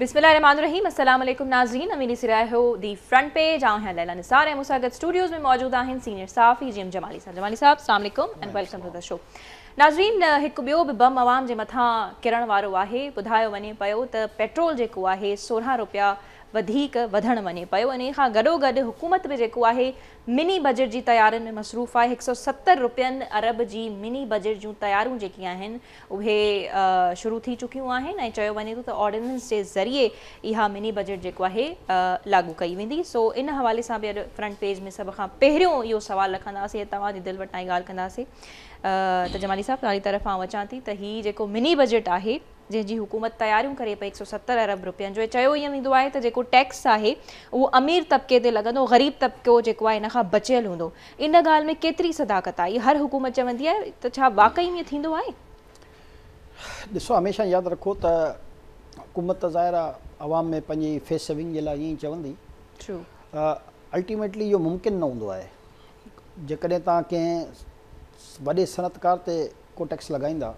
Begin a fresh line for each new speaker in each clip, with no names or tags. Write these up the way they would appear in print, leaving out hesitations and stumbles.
बिस्मिल्लाहिर्रहमानिर्रहीम अस्सलाम वालेकुम नाज़रीन अमीनी सिराय हो दी फ्रंट पेज आऊं हैं लैला निसार ऐं मूंसां गॾु स्टूडियोज़ में मौजूद आहिनि सीनियर सहाफ़ी जीएम जमाली साहब अस्सलाम वालेकुम and welcome to the show. नाज़रीन हिकु ॿियो बि बम आवाम जे मथां किरण वारो आहे। ॿुधायो वञे पियो त पेट्रोल जेको आहे 16 रुपया वधीक वधणु वञे पियो। इन खां गॾोगॾु हुकूमत बि जेको आहे मिनी बजट जी तयारियुनि में मसरूफ़ आहे। 170 रुपयनि अरब जी मिनी बजट जूं तयारियूं जेकी आहिनि उहे शुरू थी चुकियूं आहिनि ऐं चयो वञे थो त ऑर्डिनेंस जे ज़रिए इहा मिनी बजट जेको आहे लागू कई वेंदी। सो इन हवाले सां बि अॼु फ्रंट पेज में सभ खां पहिरियों इहो सुवालु रखंदासीं, तव्हांजी दिलि वटां ॻाल्हि कंदासीं। त जमाली साहब तव्हांजी तरफ़ां अचां थी त हीअ जेको मिनी बजट आहे जंहिंजी हुकूमत तयारियूं करे पई 170 अरब रुपयनि जो, चयो ईअं वेंदो आहे त जेको टैक्स आहे उहो अमीर तबिके ते लॻंदो, ग़रीब तबिको जेको आहे इन खां बचियल हूंदो। इन ॻाल्हि में केतिरी सदाकत आहे? हर हुकूमत चवंदी आहे त छा वाक़ई में थींदो आहे?
ॾिसो, हमेशह यादि रखो त हुकूमत ज़ाहिर आहे आवाम में पंहिंजी फेस सेविंग जे लाइ ईअं ई चवंदी। अल्टीमेटली इहो मुमकिन न हूंदो आहे। जेकॾहिं तव्हां कंहिं वॾे सनअतकार ते को टैक्स लॻाईंदा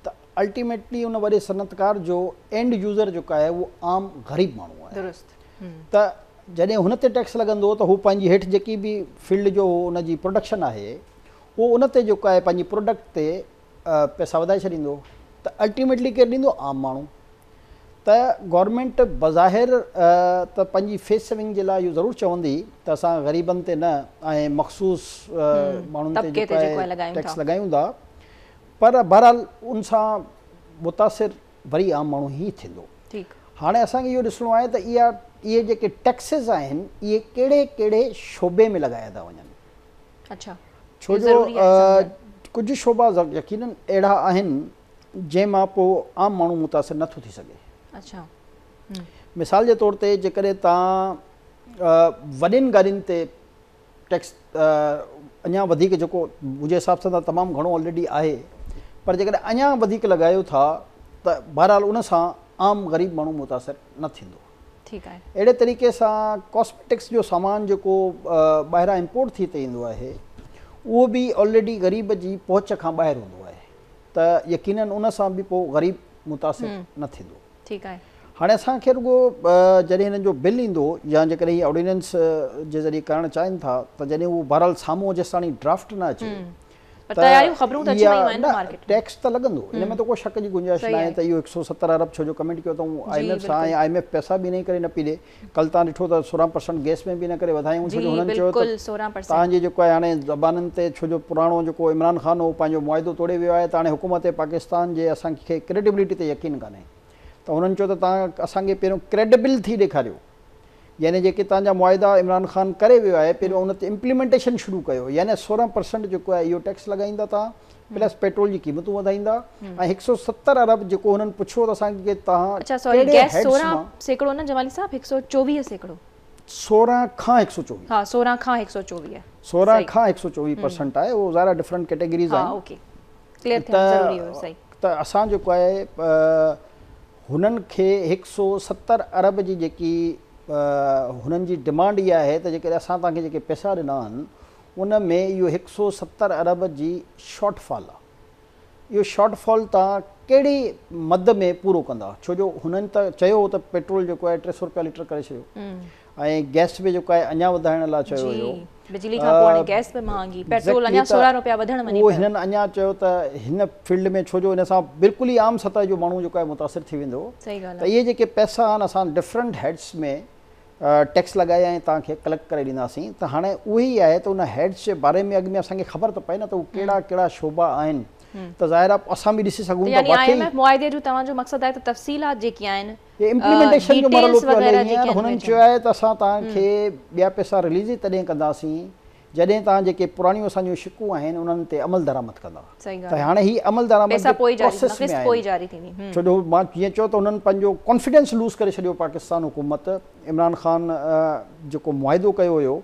त अल्टीमेटली उन वॾे सनअतकार जो एंड यूज़र जेको आहे उहो आम ग़रीब माण्हू आहे। त जॾहिं हुन ते टैक्स लॻंदो त हू पंहिंजी हेठि जेकी बि फील्ड जो उनजी प्रोडक्शन आहे उहो उन ते जेको आहे पंहिंजी प्रोडक्ट ते पैसा वधाए छॾींदो। त अल्टीमेटली केरु ॾींदो? आम माण्हू। त गवर्नमेंट बज़ाहिर त पंहिंजी फेस सेविंग जे लाइ इहो ज़रूरु चवंदी त असां ग़रीबनि ते न ऐं मख़सूस माण्हुनि ते टैक्स लॻायूं था, पर बहरहाल उन सां मुतासिर वरी आम माण्हू ई थींदो। हाणे असांखे इहो ॾिसणो आहे त इहे जेके टैक्सिस आहिनि इहे कहिड़े कहिड़े शोबे में लॻाया था वञनि। अच्छा, छो जो कुझु शोबा यकीनन अहिड़ा आहिनि जंहिं मां पोइ आम माण्हू मुतासिर नथो थी सघे। अच्छा, मिसाल जे तौर ते जेकॾहिं तव्हां वॾियुनि गाॾियुनि ते टैक्स अञा वधीक जेको मुंहिंजे हिसाब सां त तमामु घणो ऑलरेडी आहे, पर जेकॾहिं अञा वधीक लॻायो था त बहरहाल उन सां आम ग़रीब माण्हू मुतासिर न थींदो। ठीकु आहे। अहिड़े तरीक़े सां कॉस्मेटिक्स जो सामान जेको ॿाहिरां इम्पोर्ट थी त ईंदो आहे उहो बि ऑलरेडी ग़रीब जी पहुच खां ॿाहिरि हूंदो आहे, त यकीनन उन सां बि पोइ ग़रीब मुतासिर न थींदो। ठीकु आहे। हाणे असांखे रुॻो जॾहिं हिननि जो बिल ईंदो या जेकॾहिं हीअ ऑर्डिनेंस जे ज़रिए करणु चाहिनि था त जॾहिं उहो बहरहाल साम्हूं जेसिताणी ड्राफ्ट न अचे टैक्स त लॻंदो। इन में त को शक जी गुंजाइश न आहे त इहो 170 अरब छो जो कमेंट कयो अथऊं IMF सां, ऐं IMF पैसा बि इन करे न पई ॾे। कल्ह तव्हां ॾिठो त 16% गैस में बि इन करे वधायूं, छो जो हुननि चयो त तव्हांजी जेको आहे हाणे ज़बाननि ते, छो जो पुराणो जेको इमरान ख़ान हो पंहिंजो मुआइदो तोड़े वियो आहे, त हाणे हुकूमत पाकिस्तान जे असांखे क्रेडिबिलिटी ते यकीन कान्हे। त हुननि चयो त तव्हां असांखे पहिरियों क्रेडिबल थी ॾेखारियो, यानी जेके तव्हांजा मुआइदा इमरान ख़ान करे वियो आहे पहिरियों उन ते इम्प्लीमेंटेशन शुरू कयो। यानी 16% जेको आहे इहो टैक्स लॻाईंदा तव्हां, प्लस पेट्रोल जी क़ीमतूं वधाईंदा, ऐं 170 अरब जेको हुननि पुछियो त असांखे तव्हां 16 खां 124% आहे। उहो ज़ाहिर डिफरेंट कैटेगरीज़ आहिनि। त असां जेको आहे हुननि खे 170 अरब जी जेकी हुननि जी डिमांड इहा आहे त जेकॾहिं असां तव्हांखे जेके पैसा ॾिना आहिनि उन में इहो 170 अरब जी शॉर्टफॉल आहे। इहो शॉर्टफॉल तव्हां कहिड़ी मद में पूरो कंदा? छो जो हुननि त चयो त पेट्रोल जेको आहे 300 रुपया लीटर करे छॾियो, ऐं गैस बि जेको आहे अञा वधाइण लाइ चयो हुयो। बिजली खां पोइ गैस बि महांगी, पेट्रोल अञा 16 रुपया वधण वञे। उहो हिननि अञा चयो त हिन फील्ड में, छो जो हिन सां बिल्कुलु ई आम सतह जो माण्हू जेको आहे मुतासिर थी वेंदो। त इहे जेके पैसा आहिनि असां डिफरेंट हेड्स में टैक्स लॻाया ऐं तव्हांखे कलेक्ट करे ॾींदासीं। त हाणे उहो ई आहे त उन हेड्स जे बारे में अॻु में असांखे ख़बर त पए न त उहे कहिड़ा कहिड़ा शोबा आहिनि, त ज़ाहिर आहे असां बि ॾिसी सघूं था। मुआइदे जो तव्हांजो मक़सदु आहे त तफ़सीलात जेकी आहिनि इम्प्लीमेंटेशन जो मरहलो पियो हले हींअर। हुननि चयो आहे त असां तव्हांखे ॿिया पैसा रिलीज़ ई तॾहिं कंदासीं जॾहिं तव्हां जेके पुराणियूं असांजूं शिकूं आहिनि उन्हनि ते अमल दरामद कंदा। त हाणे हीअ अमल दरामद प्रोसेस में आहे, छो जो मां जीअं चयो त हुननि पंहिंजो कॉन्फिडेंस लूज़ करे छॾियो पाकिस्तान हुकूमत। इमरान ख़ान जेको मुआइदो कयो हुयो,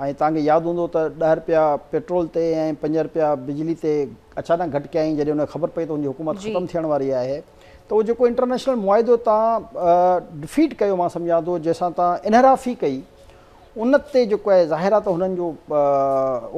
ऐं तव्हांखे यादि हूंदो त 10 रुपया पेट्रोल ते ऐं 5 रुपया बिजली ते अचानक घटि कयईं जॾहिं हुनखे ख़बर पई त हुनजी हुकूमत ख़तमु थियण वारी आहे। त उहो जेको इंटरनेशनल मुआइदो तव्हां डिफीट कयो, मां सम्झां थो, जंहिंसां तव्हां इनहराफ़ी कई, उन ते जेको आहे ज़ाहिर आहे त हुननि जो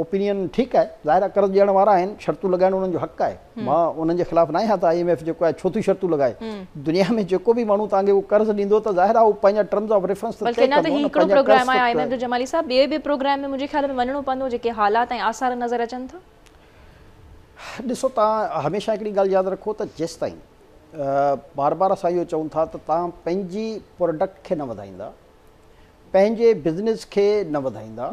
ओपिनियन ठीकु आहे, ज़ाहिर आहे कर्ज़ ॾियण वारा आहिनि, शर्तूं लॻाइण उन्हनि जो हक़ु आहे, मां उन्हनि जे ख़िलाफ़ु न आहियां त IMF जेको आहे छो थी शर्तूं लॻाए। दुनिया में जेको बि माण्हू तव्हांखे उहो कर्ज़ ॾींदो त ज़ाहिर आहे उहो पंहिंजा टर्म्स ऑफ रेफरेंस त तय कंदो न,
हिकिड़ो प्रोग्राम आहे IMF जो जमाली साहब, ॿिए बि प्रोग्राम में मुंहिंजे ख़्याल में वञिणो पवंदो जेके हालात ऐं आसार नज़र अचनि था।
ॾिसो तव्हां हमेशह हिकिड़ी ॻाल्हि यादि रखो त जेसि ताईं बार बार असां इहो चऊं था त तव्हां पंहिंजी प्रोडक्ट खे न वधाईंदा, पंहिंजे बिज़नेस खे न वधाईंदा,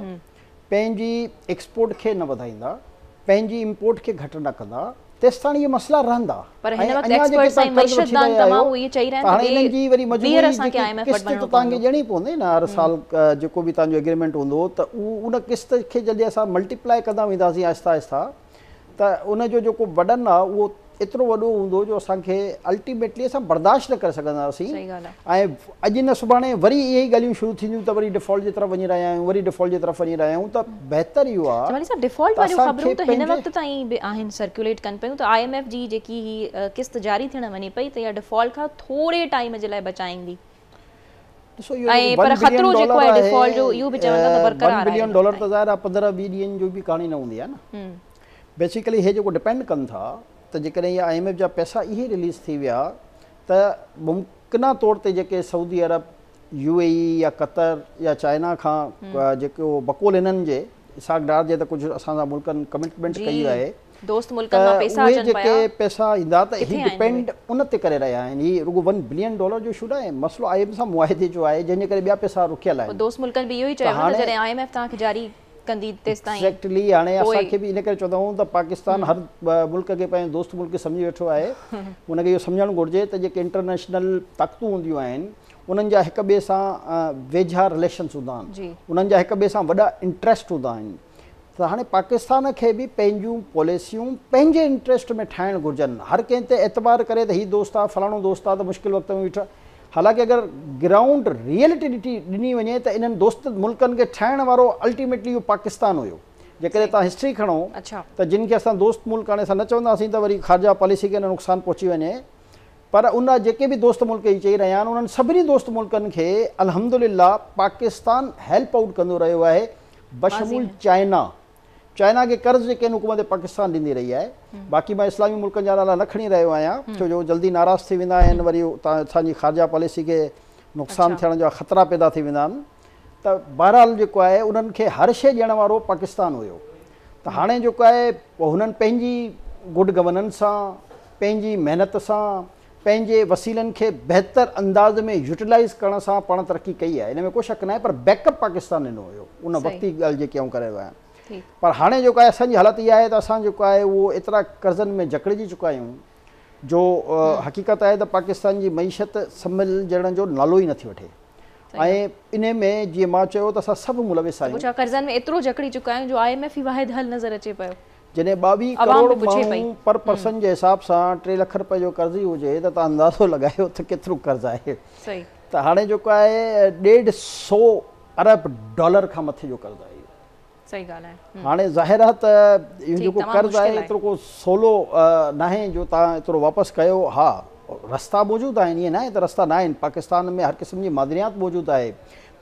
पंहिंजी एक्सपोर्ट खे न वधाईंदा, पंहिंजी इम्पोर्ट खे घटि न कंदा, तेसि ताईं इहे मसइला रहंदा।
पर हिन वक़्तु एक्सपर्ट्स ऐं मईशतदान तमामु इहे चई रहिया आहिनि
इन्हनि जी वरी मजबूरी किस्त त तव्हांखे ॾियणी पवंदी न, हर साल जेको बि तव्हांजो एग्रीमेंट हूंदो त उन किस्त खे जॾहिं असां मल्टीप्लाई कंदा वेंदासीं आहिस्ता आहिस्ता त उनजो जेको वॾनि आहे उहो एतिरो वॾो हूंदो जो असांखे अल्टीमेटली असां बर्दाश्त न करे सघंदासीं। ऐं अॼु न सुभाणे वरी इहे ई ॻाल्हियूं शुरू थींदियूं त वरी डिफॉल्ट जे तरफ़ वञी रहिया आहियूं, वरी डिफॉल्ट जे तरफ़ वञी रहिया आहियूं, त बहितर इहो आहे
डिफॉल्ट वारियूं ख़बरूं त हिन वक़्तु ताईं बि आहिनि सर्कुलेट कनि पियूं त IMF जी जेकी किस्त जारी थियण वञे पई त इहा डिफॉल्ट खां थोरे टाइम जे लाइ बचाईंदी। ऐं पर ख़तरो जेको आहे डिफॉल्ट जो इहो बि चवंदा त बरक़रार आहे।
$1 बिलियन त ज़ाहिर आहे 15-20 ॾींहंनि जो बि कहाणी न हूंदी आहे न। बेसिकली हे जेको डिपेंड कनि था त जेकॾहिं इहा IMF जा पैसा इहे रिलीज़ थी विया त मुमकिना तौर ते जेके सऊदी अरब, UAE या कतर या चाइना खां जेको बकोल हिननि जे इसाक़डार जे त कुझु असां सां मुल्कनि कमिटमेंट कई आहे,
दोस्त मुल्कनि मां पैसा
उहे जेके पैसा ईंदा त ही डिपेंड उन ते करे रहिया आहिनि। ही रुगो $1 बिलियन जो शुरू आहे, मसइलो IMF सां मुआहिदे जो आहे जंहिंजे करे ॿिया पैसा रुकियल आहिनि।
दोस्त मुल्कनि बि इहो ई चयो न जॾहिं IMF तव्हांखे जारी कंदी तेसि ताईं।
एक्ज़ैक्टली हाणे असांखे बि इन करे चवंदा आहियूं त पाकिस्तान हर मुल्क खे पंहिंजो दोस्त मुल्क सम्झी वेठो आहे। उनखे इहो सम्झणु घुरिजे त जेके इंटरनेशनल ताक़तूं हूंदियूं आहिनि उन्हनि जा हिक ॿिए सां वेझा रिलेशन्स हूंदा आहिनि, उन्हनि जा हिक ॿिए सां वॾा इंट्रस्ट हूंदा आहिनि। त हाणे पाकिस्तान खे बि पंहिंजूं पॉलिसियूं पंहिंजे इंट्रस्ट में ठाहिणु घुरिजनि। हर कंहिं ते एतबार करे त हीउ दोस्त आहे, फलाणो दोस्त आहे त मुश्किल वक़्त में बीठा, हालांकि अगर ग्राउंड रियलिटी ॾिनी वञे त इन्हनि दोस्त मुल्कनि खे ठाहिण वारो अल्टीमेटली इहो पाकिस्तान हुयो। जेकॾहिं तव्हां हिस्ट्री खणो त जिन खे असां दोस्त मुल्क हाणे असां न चवंदासीं त वरी ख़ारजा पॉलिसी खे नुक़सानु पहुची वञे, पर उन जेके बि दोस्त मुल्क ई चई रहिया आहिनि उन्हनि सभिनी दोस्त मुल्कनि खे अल्हम्दुलिल्लाह पाकिस्तान हेल्प आउट कंदो रहियो आहे, बशमूल चाइना खे कर्ज़ जेके हुकूमत पाकिस्तान ॾींदी रही आहे। बाक़ी मां इस्लामी मुल्कनि जा नाला न खणी रहियो आहियां छो जो जल्दी नाराज़ थी वेंदा आहिनि, वरी असांजी ख़ारजा पॉलिसी खे नुक़सानु थियण जा ख़तरा पैदा थी वेंदा आहिनि। त बहरहाल जेको आहे उन्हनि खे हर शइ ॾियण वारो पाकिस्तान हुयो। त हाणे जेको आहे हुननि पंहिंजी गुड गवर्नेंस सां, पंहिंजी महिनत सां, पंहिंजे वसीलनि खे बहितर अंदाज़ में यूटिलाइज़ करण सां पाण तरक़ी कई आहे, इन में को शक न आहे। पर बैकअप पाकिस्तान ॾिनो हुयो उन वक़्ती ॻाल्हि जेके आऊं करे रहियो आहियां। पर हाणे जेको आहे असांजी हालत इहा आहे त असां जेको आहे उहो एतिरा कर्ज़नि में जकड़िजी चुका आहियूं जो हक़ीक़त आहे त पाकिस्तान जी मईशत संभलजण जो नालो ई नथी वठे। ऐं इन में जीअं मां चयो त असां सभु मुलविस आहियूं।
कर्ज़नि में एतिरो जकड़ी चुका आहियूं जो IMF ई वाहिद हल नज़र अचे पियो।
जॾहिं 22 करोड़ माण्हू पर पर्सन जे हिसाब सां 3 लख रुपए जो कर्ज़ ई हुजे त तव्हां अंदाज़ो लॻायो त केतिरो कर्ज़ आहे। त हाणे जेको आहे $150 अरब खां मथे जो कर्ज़ आहे।
सही ॻाल्हि आहे।
हाणे ज़ाहिर आहे त इहो जेको कर्ज़ आहे एतिरो को सवलो न आहे जो तव्हां एतिरो वापसि कयो। हा, रस्ता मौजूदु आहिनि, ईअं न आहे त रस्ता न आहिनि। पाकिस्तान में हर क़िस्म जी मादनियात मौजूदु आहे,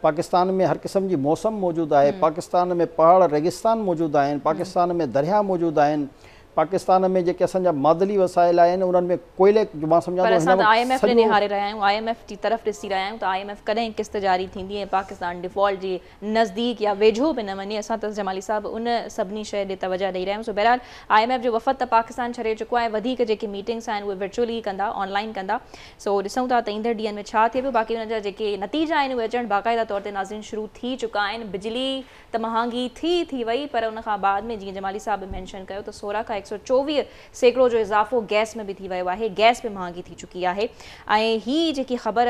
पाकिस्तान में हर क़िस्म जी मौसम मौजूदु आहे, पाकिस्तान में पहाड़ रेगिस्तान मौजूदु आहिनि, पाकिस्तान में दरिया मौजूदु आहिनि, पाकिस्तान में जेके असांजा मादली वसाइल आहिनि उन्हनि में कोयले जो मां सम्झां थो
IMF ॾे निहारे रहिया आहियूं, IMF जी तरफ़ ॾिसी रहिया आहियूं त IMF कॾहिं किस्त जारी थींदी ऐं पाकिस्तान डिफॉल्ट जे नज़दीक या वेझो बि न वञे। असां त जमाली साहब उन सभिनी शइ ॾे तवजह ॾेई रहिया आहियूं। सो बहरहाल IMF जो वफ़द त पाकिस्तान छॾे चुको आहे, वधीक जेके मीटिंग्स आहिनि उहे वर्चुअली कंदा, ऑनलाइन कंदा। सो ॾिसूं था त ईंदड़ ॾींहंनि में छा थिए पियो। बाक़ी हुन जा जेके नतीजा आहिनि उहे अचणु बाक़ाइदा तौर ते नाज़रीन शुरू थी चुका आहिनि। बिजली त महांगी थी वई, पर उन खां बाद में जीअं जमाली साहब मेंशन कयो त 16 खां 124% जो इज़ाफ़ो गैस में बि थी वियो आहे, गैस बि महांगी थी चुकी आहे। ऐं ही जेकी ख़बर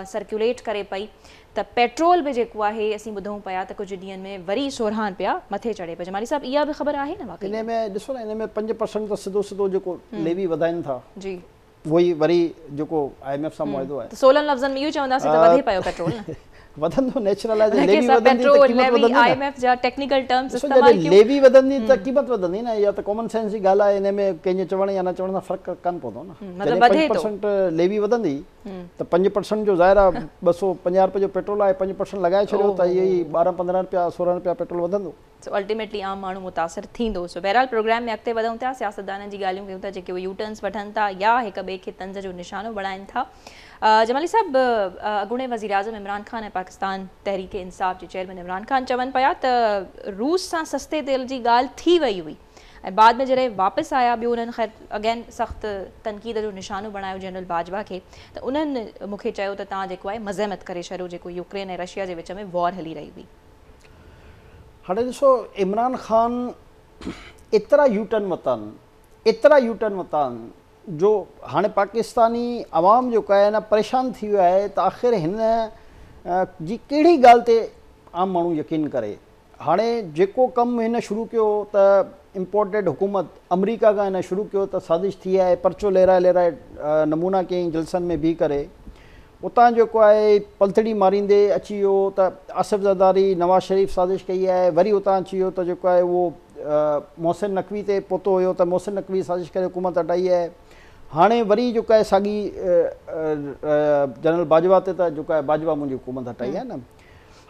सर्कुलेट करे पई त पेट्रोल बि जेको आहे असीं ॿुधूं पिया त कुझु ॾींहंनि में वरी 16 रुपया मथे चढ़े पियो। जमाली साहब इहा बि ख़बर आहे न? वाक़ई
इन में ॾिसो न, इन में 5% त सिधो जेको लेवी वधाइनि था
जी,
उहो ई वरी जेको IMF सां मुआहिदो आहे।
16 लफ़्ज़नि में इहो चवंदासीं त वधे पियो पेट्रोल न?
वधंदो नेचुरल आहे। लेवी वधंदी त क़ीमत वधंदी।
IMF जा टेक्निकल टर्म्स इस्तेमाल कयो।
लेवी वधंदी त क़ीमत वधंदी न, या त कॉमन सेंस जी ॻाल्हि आहे। इन में कंहिंजे चवण या न चवण सां फ़र्क़ु कान पवंदो न।
मतलब वधे तो
5% लेवी वधंदी त 5% जो ज़ाहिर आहे 250 रुपए जो पेट्रोल आहे, 5% लॻाए छॾियो त इहो ई 12-15 रुपया 16 रुपया पेट्रोल वधंदो।
सो अल्टीमेटली आम माण्हू मुतासिर थींदो। सो बहरहाल प्रोग्राम में अॻिते वधूं था, सियासतदाननि जी ॻाल्हियूं कयूं था जेके उहे यू टर्न्स वठनि था या हिक ॿिए खे तंज जो निशानो बणाइनि था। जमाली साहब, अॻूणे वज़ीर आज़म इमरान ख़ान ऐं पाकिस्तान तहरीक इंसाफ़ जे चेयरमैन इमरान ख़ान चवनि पिया त रूस सां सस्ते तेल जी ॻाल्हि थी वई हुई ऐं बाद में जॾहिं वापसि आया ॿियो उन्हनि ख़ैर अगेन सख़्तु तनक़ीद जो निशानो बणायो जनरल बाजवा खे, त उन्हनि मूंखे चयो त तव्हां जेको आहे मज़म्मत करे छॾियो जेको यूक्रेन ऐं रशिया जे विच में वॉर हली रही हुई।
हाणे ॾिसो, इमरान ख़ान एतिरा यू टर्न वरिता आहिनि जो हाणे पाकिस्तानी अवाम जेको आहे न परेशान थी वियो आहे त आख़िर हिन जी कहिड़ी ॻाल्हि ते आम माण्हू यकीन करे। हाणे जेको कमु हिन शुरू कयो त इम्पोर्टेड हुकूमत अमरीका खां हिन शुरू कयो त साज़िश थी आहे, परचो लहिराए नमूना कयईं जलसनि में बीह करे, उतां जेको आहे पलथड़ी मारींदे अची वियो त आसिफ ज़रदारी नवाज़ शरीफ़ साज़िश कई आहे, वरी उतां अची वियो त जेको आहे उहो मोहसिन नक़वी ते पहुतो हुयो त मोहसिन नक़वी साज़िश करे हुकूमत हटाई आहे। हाणे वरी जेको आहे साॻी जनरल बाजवा ते त जेको आहे बाजवा मुंहिंजी हुकूमत हटाई आहे न।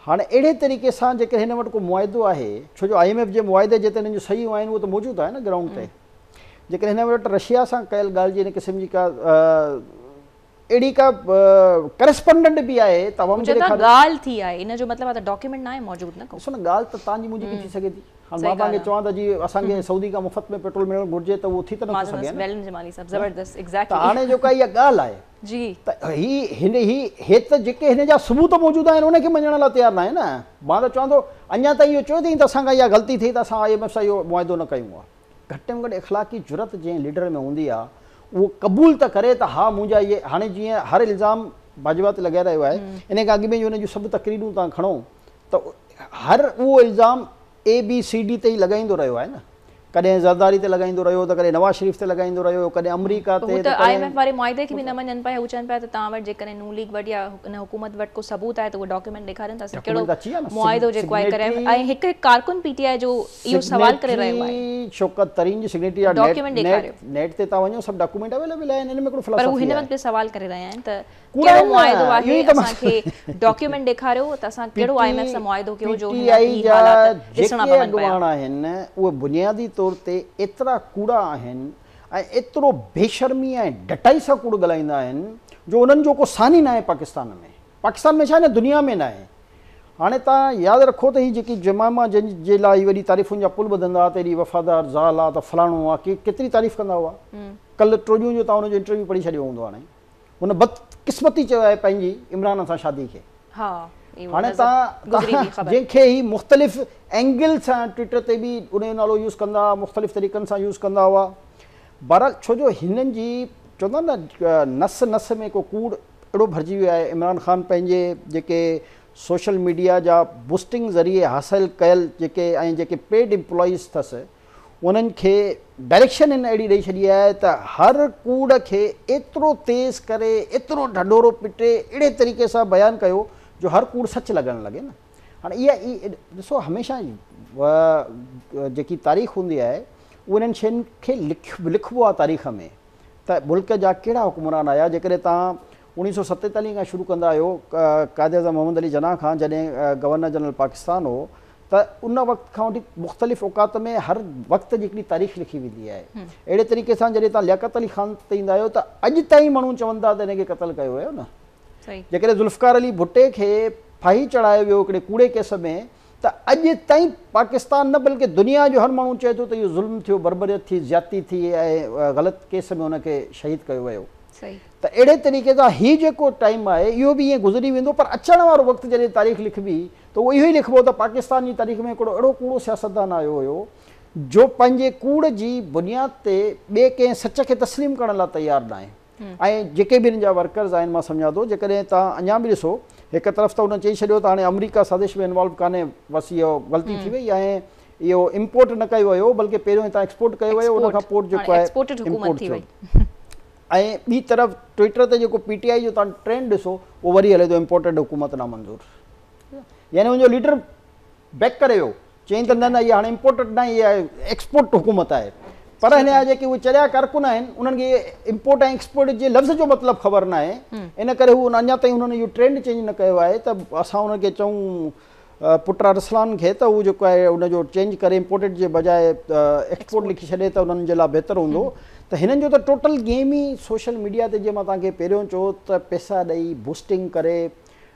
हाणे अहिड़े तरीक़े सां जेके हिन वटि को मुआइदो आहे, छो जो IMF जे मुआइदे जे ते हिननि जूं सही आहिनि उहो त मौजूदु आहे न ग्राउंड ते। जेकॾहिं हिन वटि रशिया सां कयल ॻाल्हि जी हिन क़िस्म जी का अहिड़ी का करस्पोंडेंट बि आहे त
ॻाल्हि थी आहे, इन जो मतिलबु आहे त डॉक्यूमेंट न आहे मौजूदु न।
ॾिसो न, ॻाल्हि त तव्हांजी मुंहिंजी बि थी सघे थी। हाणे मां तव्हांखे चवां त जी असांखे सौदी खां मुफ़्त में पेट्रोल मिलणु घुरिजे त उहो थी त नथो सघे। त हाणे जेका इहा ॻाल्हि आहे
जी
त हे त जेके हिन जा सबूत मौजूदु आहिनि उनखे मञण लाइ तयारु न आहे न। मां त चवां थो अञा ताईं इहो चयो अथई त असांखां इहा ग़लती थी त असां IMF सां इहो मुआइदो न कयूं आहे। घटि में घटि इख़लाक़ी जुरत जंहिं लीडर में हूंदी आहे उहो क़बूल त करे त हा मुंहिंजा इहे, हाणे जीअं हर इल्ज़ाम बाजवा ते लॻाए रहियो आहे, इन खां अॻु में हुन जूं सभु तक़रीरूं तव्हां खणो त हर उहो इल्ज़ाम ABCD ते ई लॻाईंदो रहियो आहे न। कॾहिं ज़रदारी ते लॻाईंदो रहियो त कॾहिं नवाज़ शरीफ़ ते लॻाईंदो रहियो, कॾहिं अमरीका ते।
त IMF वारे मुआइदे खे बि न मञनि पिया, हू चवनि पिया त तव्हां वटि जेकॾहिं नून लीग वटि या हिन हुकूमत वटि को सबूत आहे त उहो डॉक्यूमेंट ॾेखारनि था कहिड़ो मुआइदो जेको आहे करे। ऐं हिकु कारकुन PTI जो इहो सवाल करे रहियो आहे,
शौकत तरीन जी सिग्नेचरी आहे,
डॉक्यूमेंट ॾेखारियो,
नेट ते तव्हां वञो, सभु डॉक्यूमेंट अवेलेबल आहिनि। हिन में हिकिड़ो
पर हू हिन वक़्तु सवाल करे रहिया आहिनि त कहिड़ो मुआइदो आहे, असांखे डॉक्यूमेंट ॾेखारियो त असां कहिड़ो IMF सां मुआइदो कयो जो
PTI जा जेके अॻुवान आहिनि उहे बुनियादी तौर ते एतिरा कूड़ा आहिनि ऐं एतिरो बेशर्मी ऐं डटाई सां कूड़ ॻाल्हाईंदा आहिनि जो उन्हनि जो को सानी न आहे पाकिस्तान में छा आहे न, दुनिया में न आहे। हाणे तव्हां यादि रखो त हीअ जेकी जमामा जंहिंजे लाइ वॾी तारीफ़ुनि जा पुल ॿधंदा त एॾी वफ़ादार ज़ाल आहे त फलाणो आहे, केतिरी तारीफ़ कंदा हुआ। कल्ह ट्रोलियूं जो तव्हां हुनजो इंटरव्यू पढ़ी छॾियो हूंदो। हाणे हुन बदकिस्मती चयो आहे पंहिंजी इमरान सां शादी खे। हाणे तव्हां जंहिंखे ई मुख़्तलिफ़ एंगल सां ट्विटर ते बि उनजो नालो यूज़ कंदा, मुख़्तलिफ़ तरीक़नि सां यूज़ कंदा हुआ। बहरहाल छो जो हिननि जी चवंदा न नस नस में को कूड़ अहिड़ो भरिजी वियो आहे। इमरान ख़ान पंहिंजे जेके सोशल मीडिया जा बूस्टिंग ज़रिए हासिलु कयल जेके पेड एम्प्लॉइज़ अथसि उन्हनि खे डायरेक्शन हिन अहिड़ी ॾेई छॾी आहे त हर कूड़ खे एतिरो तेज़ करे, एतिरो ढंढोरो पिटे, अहिड़े तरीक़े सां बयानु कयो जो हर कूड़ सच लॻणु लॻे न। हाणे इहा ॾिसो, हमेशह जेकी तारीख़ हूंदी आहे उन्हनि शयुनि खे लिखिबो आहे तारीख़ में त मुल्क जा कहिड़ा हुकुमरान आया। जेकॾहिं तव्हां 1947 खां शुरू कंदा आहियो क़ाइद-ए-आज़म मोहम्मद अली जना खां, जॾहिं गवर्नर जनरल पाकिस्तान हो, त उन वक़्त खां वठी मुख़्तलिफ़ औक़ात में हर वक़्त जी हिकिड़ी तारीख़ लिखी वेंदी आहे। अहिड़े तरीक़े सां जॾहिं तव्हां लियाकत अली ख़ान ते ईंदा आहियो त अॼु ताईं माण्हू चवनि था त हिनखे क़तलु कयो वियो न। जेकॾहिं ज़ुल्फ़कार अली भुट्टे खे फाही चढ़ायो वियो हिकिड़े कूड़े केस में त अॼु ताईं पाकिस्तान न बल्कि दुनिया जो हर माण्हू चए थो त इहो ज़ुल्म थियो, बर्बरियत थी, ज़्यादती थी ऐं ग़लति केस में हुनखे शहीद कयो वियो। त अहिड़े तरीक़े सां हीउ जेको टाइम आहे इहो बि ईअं गुज़री वेंदो, पर अचण वारो वक़्तु जॾहिं तारीख़ लिखबी त उहो इहो ई लिखिबो त पाकिस्तान जी तारीख़ में हिकिड़ो अहिड़ो कूड़ो सियासतदान आयो हुयो जो पंहिंजे कूड़ जी बुनियाद ते ॿिए कंहिं सच खे तस्लीम करण लाइ तयारु न आहे। ऐं जेके बि हिन जा वर्कर्स आहिनि, मां सम्झां थो जेकॾहिं तव्हां अञा बि ॾिसो, हिकु तरफ़ त हुन चई छॾियो त हाणे अमरीका साज़िश में इन्वॉल्व कान्हे, बसि इहो ग़लती थी वई ऐं इहो इम्पोर्ट न कयो वियो बल्कि पहिरियों हितां एक्सपोर्ट कयो वियो, उन खां पोइ जेको आहे इम्पोर्ट थियो। ऐं ॿी तरफ़ ट्विटर ते जेको PTI जो तव्हां ट्रेंड ॾिसो उहो वरी हले थो इम्पोर्टेड हुकूमत नामंज़ूर, यानी हुनजो लीडर बैक करे वियो, चई त न न इहा हाणे इम्पोर्टेड न, इहा एक्सपोर्ट हुकूमत आहे। पर हिन जा जेके उहे चरिया कारकुन आहिनि उन्हनि खे इम्पोर्ट ऐं एक्सपोर्ट जे लफ़्ज़ जो मतिलबु ख़बर न आहे, इन करे हू अञा ताईं हुननि इहो ट्रेंड चेंज न कयो आहे त असां हुनखे चऊं पुट अरसलान खे त उहो जेको आहे उनजो चेंज करे इम्पोर्टेड जे बजाए एक्सपोर्ट लिखी छॾे त उन्हनि जे लाइ बहितरु हूंदो। त हिननि जो त टोटल गेम ई सोशल मीडिया ते जीअं मां तव्हांखे पहिरियों चयो त पैसा ॾेई बूस्टिंग करे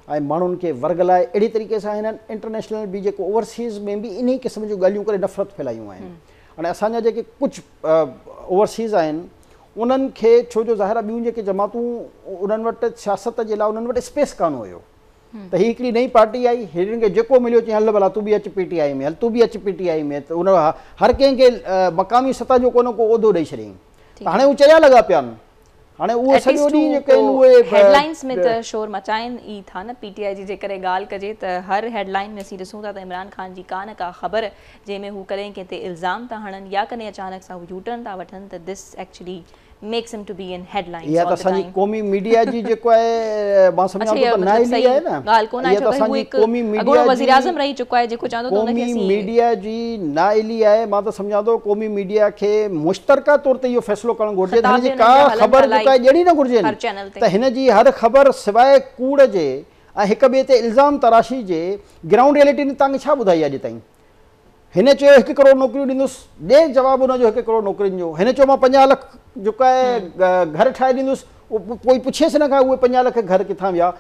ऐं माण्हुनि खे वर्गलाए अहिड़ी तरीक़े सां हिननि इंटरनेशनल बि जेको ओवरसीज़ में बि इन क़िस्म जूं ॻाल्हियूं करे नफ़रत फैलायूं आहिनि। हाणे असांजा जेके कुझु ओवरसीज़ आहिनि उन्हनि खे छो जो ज़ाहिर आहे ॿियूं जेके जमातूं उन्हनि वटि सियासत जे लाइ उन्हनि वटि स्पेस कान हुयो त हीअ हिकिड़ी नई पार्टी आई, हिननि खे जेको मिलियो चई हल भला तूं बि अचु PTI में, हल तूं बि अचु PTI में, त उन हर कंहिंखे मक़ामी सतह जो को न को उहिदो ॾेई छॾियईं। त हाणे उहे चरिया लॻा पिया आहिनि। हाणे उहो सॼो ॾींहुं जेके आहिनि उहे
हेडलाइंस में त शोर मचाइनि ई था न। PTI जी जेकॾहिं ॻाल्हि कजे त हर हेडलाइन में असीं ॾिसूं था त इमरान ख़ान जी का न का ख़बर जंहिंमें हू कॾहिं कंहिं ते इल्ज़ाम था हणनि या कॾहिं अचानक सां हू यूटर्न था वठनि त this actually makes him to be in headlines
या त असांजी क़ौमी मीडिया जी जेको आहे मां सम्झां थो त नाइली आहे न,
ॻाल्हि कोन आहे छो त हू हिकु अॻूणो वज़ीर आज़म रही चुको आहे जेको चवंदो त उनखे असीं
क़ौमी मीडिया जी नाइली आहे। मां त सम्झां थो क़ौमी मीडिया खे मुश्तरका तौर ते इहो फ़ैसिलो करणु घुरिजे त हिनजी का ख़बर जेका आहे ॾियणी न घुरिजे त हिन जी हर ख़बर सवाइ कूड़ जे ऐं हिक ॿिए ते इल्ज़ाम तराशी जे ग्राउंड रियलिटी ने तव्हांखे छा ॿुधाई आहे अॼु ताईं। हिन चयो 1 करोड़ नौकरियूं ॾींदुसि, ॾे जवाबु हुनजो 1 करोड़ नौकरियुनि जो। हिन चयो मां 50 लख जेको आहे घर ठाहे ॾींदुसि, कोई पुछेसि न खां उहे 50 लख घर किथां विया।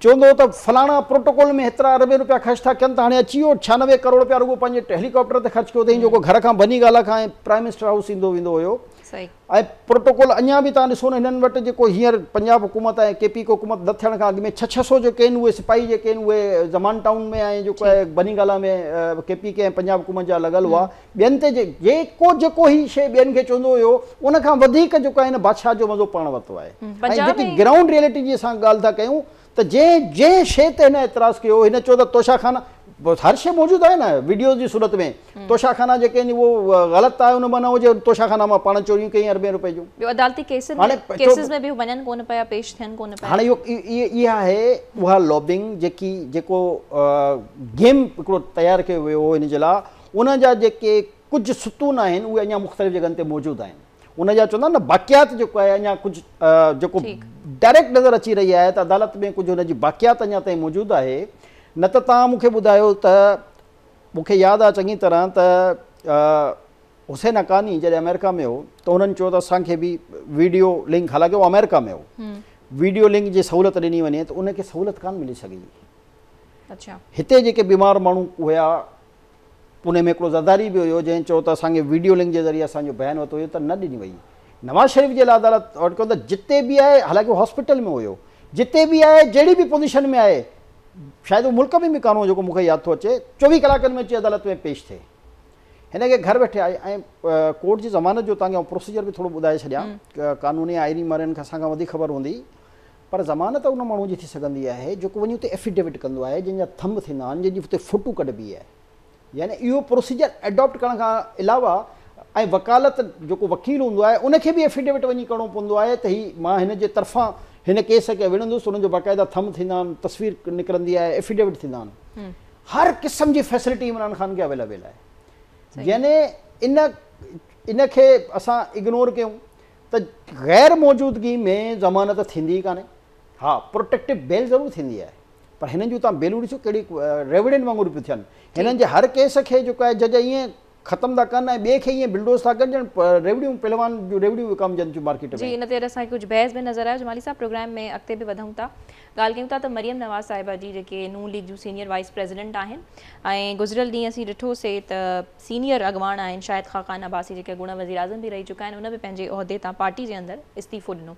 चवंदो त फलाणा प्रोटोकॉल में हेतिरा अरबे रुपया ख़र्च था कनि त हाणे अची वियो 96 करोड़ रुपया रुगो पंहिंजे हेलीकॉप्टर ते ख़र्च कयो अथई जेको घर खां बनी ॻाल्हि खां प्राइम मिनिस्टर हाउस ईंदो वेंदो हुयो। ऐं प्रोटोकॉल अञा बि तव्हां ॾिसो न हिननि वटि जेको हींअर पंजाब हुकूमत ऐं KP हुकूमत न थियण खां अॻु में 600 जेके आहिनि उहे सिपाही जेके आहिनि उहे ज़मान टाउन में ऐं जेको आहे बनी ॻाल्हि में KP के ऐं पंजाब हुकूमत जा लॻल हुआ। ॿियनि ते जेको ही शइ ॿियनि खे चवंदो हुयो उन खां वधीक जेको आहे बादशाह जो मज़ो पाण वरितो आहे। ऐं जेकी ग्राउंड रियलिटी जी असां ॻाल्हि था कयूं त जंहिं शइ ते हिन एतिराज़ कयो, हिन चयो त तोशाखाना हर शइ मौजूदु आहे न वीडियोज़ जी सूरत में, तोशाखाना जेके आहिनि उहो ग़लति आहे उन माना हुजे तोशाखाना मां पाण चोरियूं कई अरबे रुपए जूं।
ॿियो अदालती केसिस में बि वञनि कोन पिया, पेश थियनि कोन पिया।
हाणे इहा आहे उहा लॉबिंग जेको गेम हिकिड़ो तयारु कयो वियो हो हिन जे लाइ। उन जा जेके कुझु सुतून आहिनि उहे अञा मुख़्तलिफ़ जॻहनि ते मौजूदु आहिनि। उन जा चवंदा न बाक़ियात जेको आहे अञा कुझु जेको डायरेक्ट नज़र अची रही आहे त अदालत में कुझु हुनजी बाक़ियात अञा ताईं मौजूदु आहे। न त तव्हां मूंखे ॿुधायो त मूंखे यादि आहे चङी तरह त हुसैन हक़ानी जॾहिं अमेरिका में हो त हुननि चयो त असांखे बि वीडियो लिंक, हालांकि उहो अमेरिका में हो, वीडियो लिंक जी सहूलियत ॾिनी वञे त उनखे सहूलियत कान मिली सघी।
अच्छा,
हिते जेके बीमार माण्हू हुया, पुणे में हिकिड़ो ज़रदारी बि हुयो जंहिं चयो त असांखे वीडियो लिंक जे ज़रिए असांजो बयानु वरितो हुयो त न ॾिनी वई। नवाज़ शरीफ़ जे लाइ अदालत ऑर्डर कयो त जिते बि आहे, हालांकि उहो हॉस्पिटल में हुयो, जिते बि आहे जहिड़ी बि पोज़ीशन में आहे, शायदि उहो मुल्क में बि कान हो जेको मूंखे यादि थो अचे, 24 कलाकनि में अची अदालत में पेश थिए। हिन खे घर वेठे आहे ऐं कोर्ट जी ज़मानत जो तव्हांखे प्रोसीजर बि थोरो ॿुधाए छॾियां, कानूनी आइनी मारनि खे असांखां वधीक ख़बर हूंदी। पर ज़मानत उन माण्हू जी थी सघंदी आहे जेको वञी हुते एफिडेविट कंदो आहे, जंहिंजा थंब थींदा आहिनि, जंहिंजी हुते फोटू कढबी आहे। यानी इहो प्रोसीजर एडॉप्ट करण खां अलावा ऐं वकालत जेको वकील हूंदो आहे उनखे बि एफिडेविट वञी करिणो पवंदो आहे त ही मां हिन जे तरफ़ां हिन केस खे विढ़ंदुसि, हुनजो बाक़ाइदा थंब थींदा आहिनि, तस्वीर निकिरंदी आहे, एफिडेविट थींदा आहिनि। हर क़िस्म जी फैसिलिटी इमरान ख़ान खे अवेलेबल आहे। यानी इनखे असां इग्नोर कयूं त ग़ैर मौजूदगी में ज़मानत थींदी ई कान्हे। हा, प्रोटेक्टिव बेल ज़रूरु थींदी आहे, पर हिननि जूं तव्हां बेलूं ॾिसो कहिड़ी रेविडेंट वांगुरु पियूं थियनि। हिननि जे हर केस खे जेको आहे जज ईअं ख़तमु था कनि ऐं ॿिए खे ईअं बिल्डोज़ था कनि ॼण रेवड़ियूं पहलवान जूं रेवड़ियूं विकामजनि थियूं मार्केट में।
जी, इन ते असांखे कुझु बहस बि नज़र आयो। जमाली साहब, प्रोग्राम में अॻिते बि वधूं था, ॻाल्हि कयूं था त मरियम नवाज़ साहिबा जी जेके नून लीग जूं सीनियर वाइस प्रेसिडेंट आहिनि ऐं गुज़िरियल ॾींहुं असीं ॾिठोसीं त सीनियर अॻवान आहिनि शाहिद ख़ाक़ान अब्बासी जेके अॻूणा वज़ीर आज़म बि रही चुका आहिनि, उन बि पंहिंजे उहिदे तां पार्टी जे अंदरि इस्तीफ़ो ॾिनो।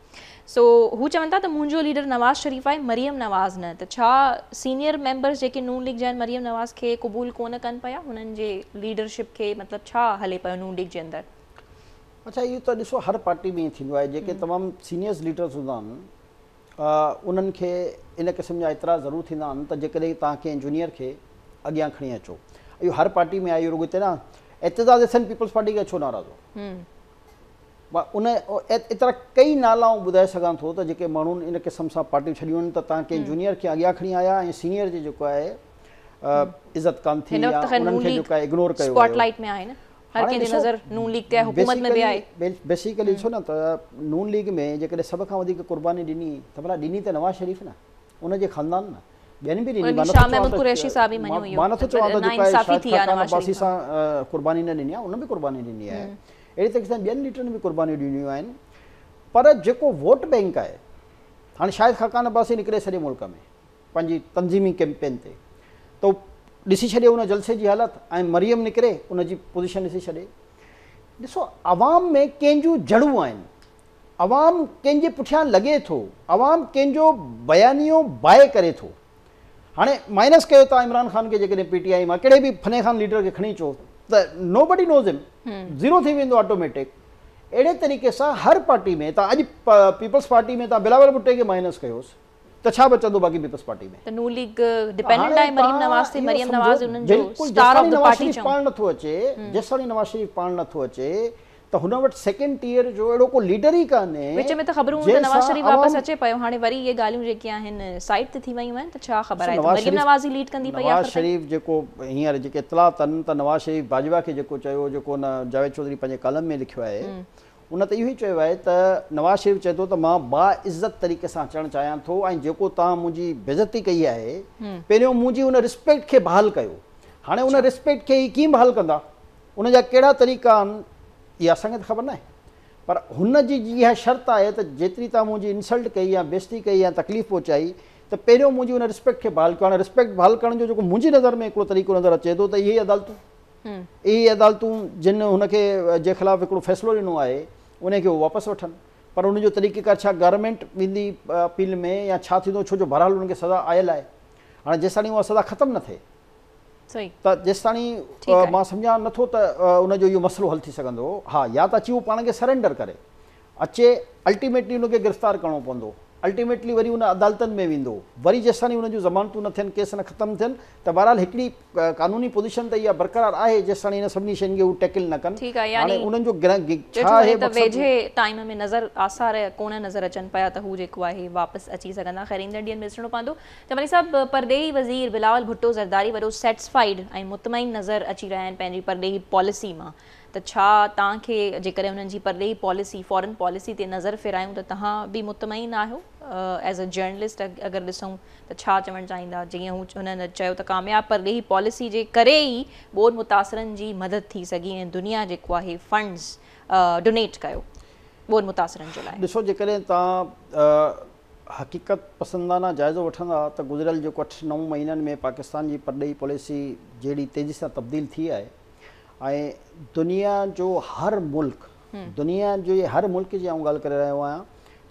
सो हू चवनि था त मुंहिंजो लीडर नवाज़ शरीफ़ आहे, मरियम नवाज़ न। त छा सीनियर मेंबर्स जेके नून लीग जा आहिनि मरियम नवाज़ खे क़बूल कोन कनि पिया, हुननि जे लीडरशिप खे मतिलबु छा हले पियो नून लीग जे अंदरि?
अच्छा, इहो त ॾिसो हर पार्टी में ईअं थींदो आहे, जेके तमामु सीनियर्स लीडर्स हूंदा आहिनि उन्हनि खे इन क़िस्म जा एतिरा ज़रूरु थींदा आहिनि त जेकॾहिं तव्हां कंहिं जूनियर खे अॻियां खणी अचो। इहो हर पार्टी में आहे, इहो रुॻो हिते न एतिज़ाज़ हसन पीपल्स पार्टी खे छो नाराज़ हो। मां उन एतिरा कई नालाऊं ॿुधाए सघां थो त जेके माण्हुनि इन क़िस्म सां पार्टियूं छॾियूं आहिनि त तव्हां कंहिं जूनियर खे अॻियां खणी आया ऐं सीनियर जी जेको आहे इज़त कान थी या उन्हनि खे जेको आहे इग्नोर कयो।
स्पॉटलाइट में आहे न। हर कंहिंजी नज़र नून लीग ते आहे, हुकूमत में बि आहे।
बेसिकली ॾिसो न त नून लीग में जेकॾहिं सभ खां वधीक क़ुर्बानी ॾिनी त भला ॾिनी त नवाज़ शरीफ़ न, उनजे ख़ानदान न, ॿियनि बि ॾिनी।
शाह महमूद कुरैशी साहब बि मञियो
मां नथो चवां त अब्बासी सां क़ुर्बानी न ॾिनी आहे, उन बि क़ुर्बानी ॾिनी आहे। अहिड़ी तरीक़े सां ॿियनि लीडरनि बि क़ुर्बानियूं ॾिनियूं आहिनि। पर जेको वोट बैंक आहे, हाणे शाहिद खाकान अब्बासी निकिरे सॼे मुल्क में पंहिंजी तंज़ीमी कैंपेन ते, त ॾिसी छॾे उन जलसे जी हालत, ऐं मरियम निकिरे उनजी पोज़ीशन ॾिसी छॾे। ॾिसो अवाम में कंहिंजूं जड़ूं आहिनि, अवाम कंहिंजे पुठियां लॻे थो, अवाम कंहिंजो बयानियो बाए करे थो। हाणे माइनस कयो था इमरान ख़ान खे, जेकॾहिं PTI मां कहिड़े बि फने खान लीडर खे खणी अचो त नो बडी नोज़ हिम, ज़ीरो थी वेंदो ऑटोमेटिक। अहिड़े तरीक़े सां हर पार्टी में तव्हां अॼु पीपल्स पार्टी में तव्हां बिलावल भुट्टे खे माइनस कयोसि त छा बचंदो बाक़ी पीपल्स पार्टी में?
त नून लीग डिपेंडेंट आहे मरियम नवाज़ ते, मरियम नवाज़ उन्हनि जो स्टार ऑफ द पार्टी चऊं।
पाण नथो अचे, जेसिताईं नवाज़ शरीफ़ पाण नथो अचे त हुन वटि सेकेंड टियर जो अहिड़ो को लीडर ई कान्हे।
विच में त ख़बरूं त नवाज़ शरीफ़ वापसि अचे पियो, हाणे वरी इहे ॻाल्हियूं जेके आहिनि साइड ते थी वियूं आहिनि, त छा ख़बर आहे मरियम नवाज़ ई लीड कंदी पई?
नवाज़ शरीफ़ जेको हींअर जेके इतला अथनि त नवाज़ शरीफ़ बाजवा खे जेको चयो, जेको न जावेद चौधरी पंहिंजे कॉलम में लिखियो आहे, उन त इहो ई चयो आहे त नवाज़ शरीफ़ चए थो त मां बाइज़त तरीक़े सां अचणु चाहियां थो, ऐं जेको तव्हां मुंहिंजी बेइज़ती कई आहे, पहिरियों मुंहिंजी उन रिस्पेक्ट खे बहाल कयो। हाणे उन रिस्पेक्ट खे कीअं बहाल कंदा, उन जा कहिड़ा तरीक़ा आहिनि, इहा असांखे त ख़बर न आहे। पर हुन जी इहा शर्त आहे त जेतिरी तव्हां मुंहिंजी इंसल्ट कई या बेइज़ती कई या तकलीफ़ पहुचाई, त पहिरियों मुंहिंजी उन रिस्पेक्ट खे बहाल कयो। हाणे रिस्पेक्ट बहाल करण जो जेको मुंहिंजी नज़र में हिकिड़ो तरीक़ो नज़र अचे थो त इहे अदालतूं जिन हुनखे जे ख़िलाफ़ु हिकिड़ो फ़ैसिलो ॾिनो आहे उनखे उहो वापसि वठनि। पर उनजो तरीक़ेकार छा गवर्नमेंट वेंदी अपील में या छा थींदो, छो जो बहरहाल उनखे सज़ा आयल आहे। हाणे जेसिताईं उहा सज़ा ख़तमु न थिए त जेसिताईं मां सम्झां नथो त उनजो इहो मसइलो हल थी सघंदो। हा, या त अची उहो पाण खे सरेंडर करे अचे, अल्टीमेटली उनखे गिरफ़्तार करिणो पवंदो, अल्टीमेटली वरी उन अदालतनि में वेंदो, वरी जेसिताईं उन जूं ज़मानतूं न थियनि, केस न ख़तमु थियनि, त बहरहाल हिकिड़ी कानूनी पोज़ीशन त इहा बरक़रार आहे जेसिताईं इन सभिनी शयुनि खे हू टैकल न कनि। हाणे उन्हनि जो छा आहे त
वेझे टाइम में नज़र आसार कोन नज़र अचनि पिया त हू जेको आहे वापसि अची सघंदा। ख़ैर ईंदड़ ॾींहंनि में ॾिसणो पवंदो। जमाली साहब, परदेही वज़ीर बिलावल भुट्टो ज़रदारी वॾो सेटिस्फाइड ऐं मुतमइन नज़र अची रहिया आहिनि पंहिंजी परदेही पॉलिसी मां, त छा तव्हांखे जेकॾहिं हुननि जी परदेही पॉलिसी फॉरेन पॉलिसी ते नज़र फिरायूं त तव्हां बि मुतमइन आहियो एज़ अ जर्नलिस्ट? अगरि ॾिसूं त छा चवणु चाहींदा? जीअं हुननि चयो त कामयाबु परदेही पॉलिसी जे करे ई ॿोर मुतासिरनि जी मदद थी सघी ऐं दुनिया जेको आहे फंड्स डोनेट कयो ॿोर मुतासिरनि जे लाइ।
ॾिसो, जेकॾहिं तव्हां हक़ीक़त पसंदाना जाइज़ो वठंदा त गुज़िरियल जेको 8-9 महीननि में पाकिस्तान जी परदेही पॉलिसी जहिड़ी तेज़ी सां तब्दील थी आहे, ऐं दुनिया जो हर मुल्क, दुनिया जे हर मुल्क जी आउं ॻाल्हि करे रहियो आहियां,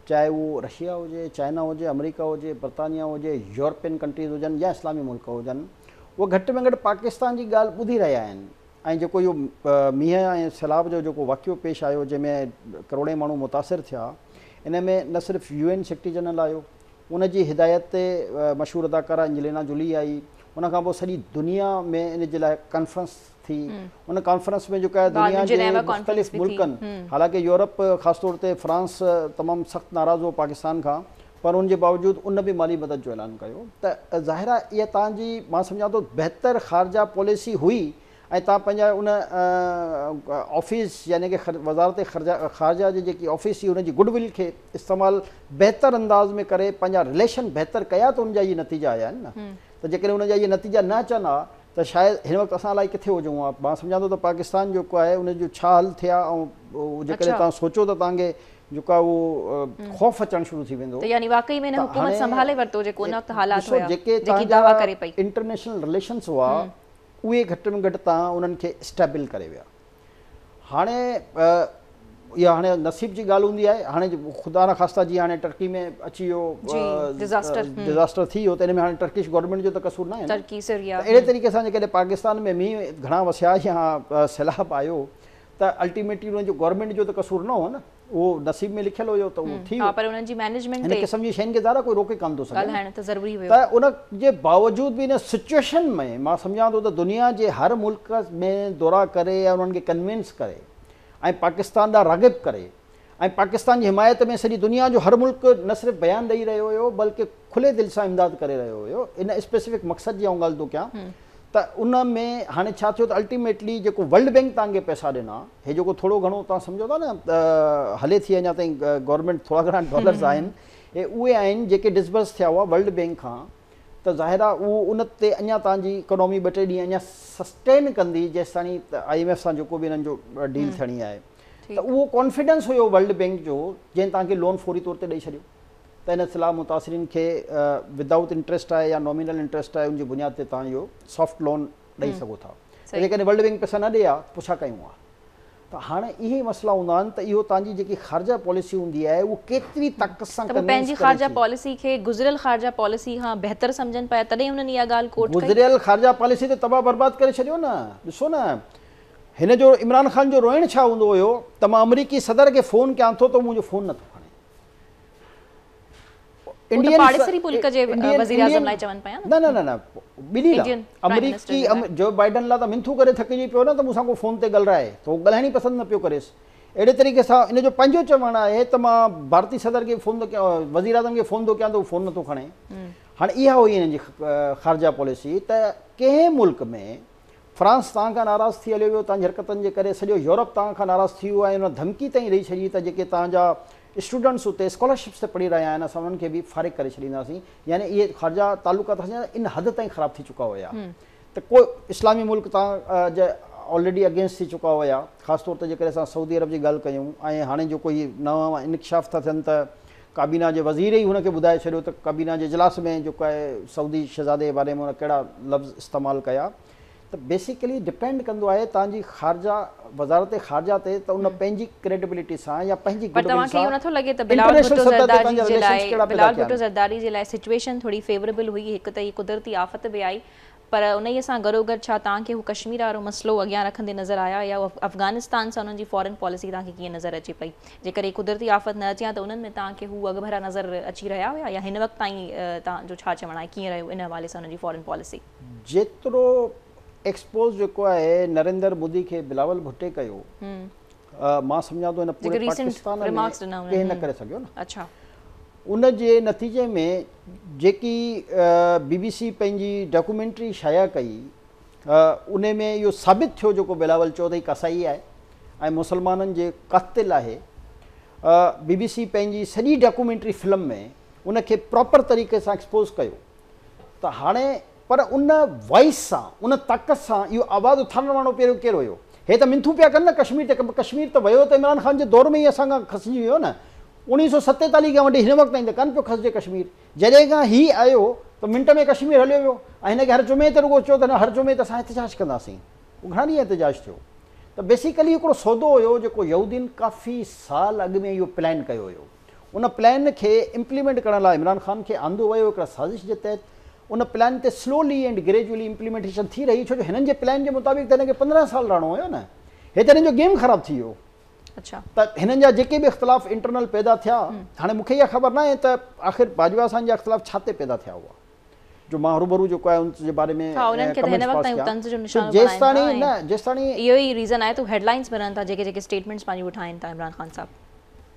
चाहे उहो रशिया हुजे, चाइना हुजे, अमेरिका हुजे, बर्तानिया हुजे, यूरोपियन कंट्रीज़ हुजनि या इस्लामी मुल्क हुजनि, उहे घटि में घटि पाकिस्तान जी ॻाल्हि ॿुधी रहिया आहिनि। ऐं जेको इहो मींहं ऐं सैलाब जो जेको वाक़ियो पेश आयो, जंहिंमें करोड़े माण्हू मुतासिर थिया, इन में न सिर्फ़ु UN सेक्रेटरी जनरल आयो, उन जी हिदायत ते मशहूरु अदाकारा एंजेलिना जोली आई, उन खां पोइ सॼी दुनिया में इन जे लाइ कॉन्फ्रेंस थी। उन कॉन्फ्रेंस में जेका आहे दुनिया जे मुख़्तलिफ़ मुल्कनि, हालांकि यूरोप ख़ासि तौर ते फ्रांस तमामु सख़्तु नाराज़ हो पाकिस्तान खां, पर उनजे बावजूदि उन बि माली मदद जो ऐलान कयो। त ज़ाहिर आहे इहा तव्हांजी मां सम्झां थो बहितर ख़ारजा पॉलिसी हुई, ऐं तव्हां पंहिंजा उन ऑफिस यानी कि वज़ारत ख़ारजा जी जेकी ऑफिस हुई उनजी गुडविल खे इस्तेमालु बहितर अंदाज़ में करे पंहिंजा रिलेशन बहितर कया, त उनजा इहे नतीजा आया आहिनि न। त जेकॾहिं उनजा इहे नतीजा न अचनि हा त शायदि हिन वक़्तु असां अलाए किथे हुजूं हा। मां सम्झां थो त पाकिस्तान जेको आहे उनजो छा हल थिया, ऐं जेकॾहिं तव्हां सोचो त तव्हांखे जेको आहे उहो ख़ौफ़ अचणु शुरू थी वेंदो।
यानी वाकई में हुकूमत संभाले वरितो जेको उन वक़्तु हालात
हुआ, जेकी दावा करे पई। इंटरनेशनल रिलेशंस हुआ, उहे घटि में घटि तव्हां उन्हनि खे स्टेबल करे विया। हाणे इहा हाणे नसीब जी ॻाल्हि हूंदी आहे। हाणे ख़ुदा न ख़ास्ता जी हाणे टर्की में अची वियो डिज़ास्टर थी वियो, त इन में हाणे टर्किश गवर्नमेंट जो त कसूर न आहे। अहिड़े तरीक़े सां जेकॾहिं पाकिस्तान में मींहं घणा वसिया या सैलाब आयो, त अल्टीमेटली उनजो गवर्नमेंट जो त कसूर न हो न, उहो नसीब में लिखियलु हुयो, त उहो थी वियो।
पर उन्हनि जी मैनेजमेंट
हिन क़िस्म जी शयुनि खे ज़ारा कोई रोके कान थो सघे,
त ज़रूरी हुयो।
त उन जे बावजूदि बि इन सिचुएशन में मां सम्झां थो त दुनिया जे हर मुल्क में दौरा करे या उन्हनि खे कन्विंस करे ऐं पाकिस्तान ॾांहुं राग़िब करे, ऐं पाकिस्तान जी हिमायत में सॼी दुनिया जो हर मुल्क न सिर्फ़ु बयानु ॾेई रहियो हुयो, बल्कि खुले दिलि सां इमदाद करे रहियो हुयो। इन स्पेसिफिक मक़सद जी आउं ॻाल्हि थो कयां त उन में हाणे छा थियो त अल्टीमेटली जेको वर्ल्ड बैंक तव्हांखे पैसा ॾिना, हे जेको थोरो घणो तव्हां सम्झो था न हले थी अञा ताईं गवर्नमेंट थोरा घणा डॉलर्स आहिनि, हे उहे आहिनि जेके डिसबर्स थिया हुआ वर्ल्ड बैंक खां, त ज़ाहिर आहे उहो उन ते अञा तव्हांजी इकोनॉमी 2-3 ॾींहं अञा सस्टेन कंदी जेसि ताईं IMF सां जेको बि हिननि जो डील थियणी आहे। त उहो कॉन्फिडेंस हुयो वर्ल्ड बैंक जो जंहिं तव्हांखे लोन फौरी तौर ते ॾेई छॾियो, त इन सिला मुतासिरीन खे विदाउट इंट्रस्ट आहे या नॉमिनल इंट्रस्ट आहे उनजी बुनियाद ते तव्हां इहो सॉफ्ट लोन ॾेई सघो था। जेकॾहिं वर्ल्ड बैंक पैसा न ॾे आहे पोइ छा कयूं आहे? त हाणे इहे मसइला हूंदा आहिनि त इहो तव्हांजी जेकी ख़ारजा पॉलिसी हूंदी आहे उहो केतिरी ताक़त सां
पंहिंजी ख़ारजा पॉलिसी खे गुज़िरियल ख़ारजा पॉलिसी खां बहितर सम्झनि पिया, तॾहिं हुननि इहा ॻाल्हि कोट कई।
गुज़िरियल ख़ारजा पॉलिसी ते तबाह बर्बाद करे छॾियो न। ॾिसो न हिन जो इमरान ख़ान जो रोइण छा हूंदो हुयो त मां अमरीकी सदर खे फ़ोन कयां थो त मुंहिंजो फ़ोन नथो खणे। अमरीकी जो बाइडन लाइ त मिंथू करे थकिजी पियो न त मूंसां को फ़ोन ते ॻाल्हाए त उहो ॻाल्हाइण ई पसंदि न पियो करेसि। अहिड़े तरीक़े सां इन जो पंहिंजो चवणु आहे त मां भारतीय सदर खे फ़ोन थो कयां, वज़ीर आज़म खे फ़ोन थो कयां त उहो फ़ोन नथो खणे। हाणे इहा हुई हिननि जी ख़ारजा पॉलिसी त कंहिं मुल्क में फ्रांस तव्हां खां नाराज़ थी हलियो वियो तव्हांजी हरकतनि जे करे, सॼो यूरोप तव्हां खां नाराज़ थी वियो आहे, हुन धमकी ताईं ॾेई छॾी त जेके तव्हांजा स्टूडेंट्स उते स्कॉलरशिप्स ते पढ़ी रहिया आहिनि असां उन्हनि खे बि फारिग करे छॾींदासीं। यानी इहे ख़ारजा तालुकात इन हद ताईं ख़राब थी चुका हुया त कोई इस्लामी मुल्क तव्हां जा ऑलरेडी अगेंस्ट थी चुका हुया, ख़ासि तौर ते जेकॾहिं असां सऊदी अरब जी ॻाल्हि कयूं ऐं हाणे जो कोई नवां इनकशाफ़ था थियनि त काबीना जे वज़ीर ई हुनखे ॿुधाए छॾियो त काबीना जे इजलास में जेको आहे सऊदी शहज़ादे जे बारे में हुन कहिड़ा लफ़्ज़ इस्तेमालु कया। त बेसिकली डिपेंड कंदो आहे तव्हांजी ख़ारजा वज़ारत ख़ारजा ते त उन पंहिंजी क्रेडिबिलिटी सां या पंहिंजी
ज़रदारी जे लाइ सिचुएशन थोरी फेवरेबल हुई, हिकु त हीअ कुदरती आफ़त बि आई, पर उन सां गॾोगॾु छा तव्हांखे हू कश्मीर वारो मसइलो अॻियां रखंदे नज़र आया या अफ़गानिस्तान सां उन्हनि जी फॉरेन पॉलिसी तव्हांखे कीअं नज़र अचे पई? जेकॾहिं कुदरती आफ़त न अचे हा त उन्हनि में तव्हांखे हू अॻभरा नज़र अची रहिया हुया या हिन वक़्तु ताईं तव्हांजो छा चवणु आहे कीअं रहियो इन हवाले सां उन्हनि जी फॉरेन पॉलिसी?
जेतिरो एक्सपोज़ जेको आहे नरेंद्र मोदी खे बिलावल भुट्टे कयो, मां सम्झां थो हिन पूरे पाकिस्तान में कंहिं न करे सघियो न।
अच्छा,
उन जे नतीजे में जेकी BBC पंहिंजी डॉक्यूमेंट्री शाया कई उन में इहो साबित थियो जेको बिलावल चओ त ही कसाई आहे ऐं मुसलमाननि जे कातिल आहे। BBC पंहिंजी सॼी डॉक्यूमेंट्री फिल्म में उनखे प्रॉपर तरीक़े सां एक्सपोज़ कयो। त हाणे पर उन वॉइस सां उन ताक़त सां इहो आवाज़ु उथारण वारो पहिरियों केरु हुयो? हे त मिंथू पिया कनि न कश्मीर ते, कश्मीर त वियो त इमरान ख़ान जे दौर में ई असां खां खसिजी वियो न। 1947 खां वठी हिन वक़्त ताईं त कान पियो खसिजे कश्मीर। जॾहिं खां हीउ आयो त मिंट में कश्मीर हलियो वियो ऐं हिनखे हर जुमे ते रुगो चयो त न हर जुमे ते असां एहतिजाज कंदासीं। उहो घणा ॾींहं एहतिजाज थियो। त बेसिकली हिकिड़ो सौदो हुयो जेको यहूदीन काफ़ी साल अॻु में इहो प्लान कयो हुयो। उन प्लान खे इम्प्लीमेंट करण लाइ इमरान ख़ान खे आंदो वियो हिकिड़ा साज़िश जे तहत। उन प्लान ते स्लोली एंड ग्रेजुअली इम्प्लीमेंटेशन थी रही, छो जो हिननि जे प्लान जे मुताबिक़ त हिनखे 15 साल रहणो हुयो न। हे त हिननि जो गेम ख़राबु थी वियो।
अच्छा,
त हिननि जा जेके बि इख़्तिलाफ़ इंटरनल पैदा थिया, हाणे मूंखे इहा ख़बर न आहे त आख़िर बाजवा सां जा इख़्तिलाफ़ छा ते पैदा थिया हुआ जो मां हरूभरू जेको आहे उन जे बारे में जेसिताणी
इहो ई रीज़न आहे त हेडलाइंस मिलनि था जेके स्टेटमेंट्स पंहिंजी उठाइनि था इमरान ख़ान साहब।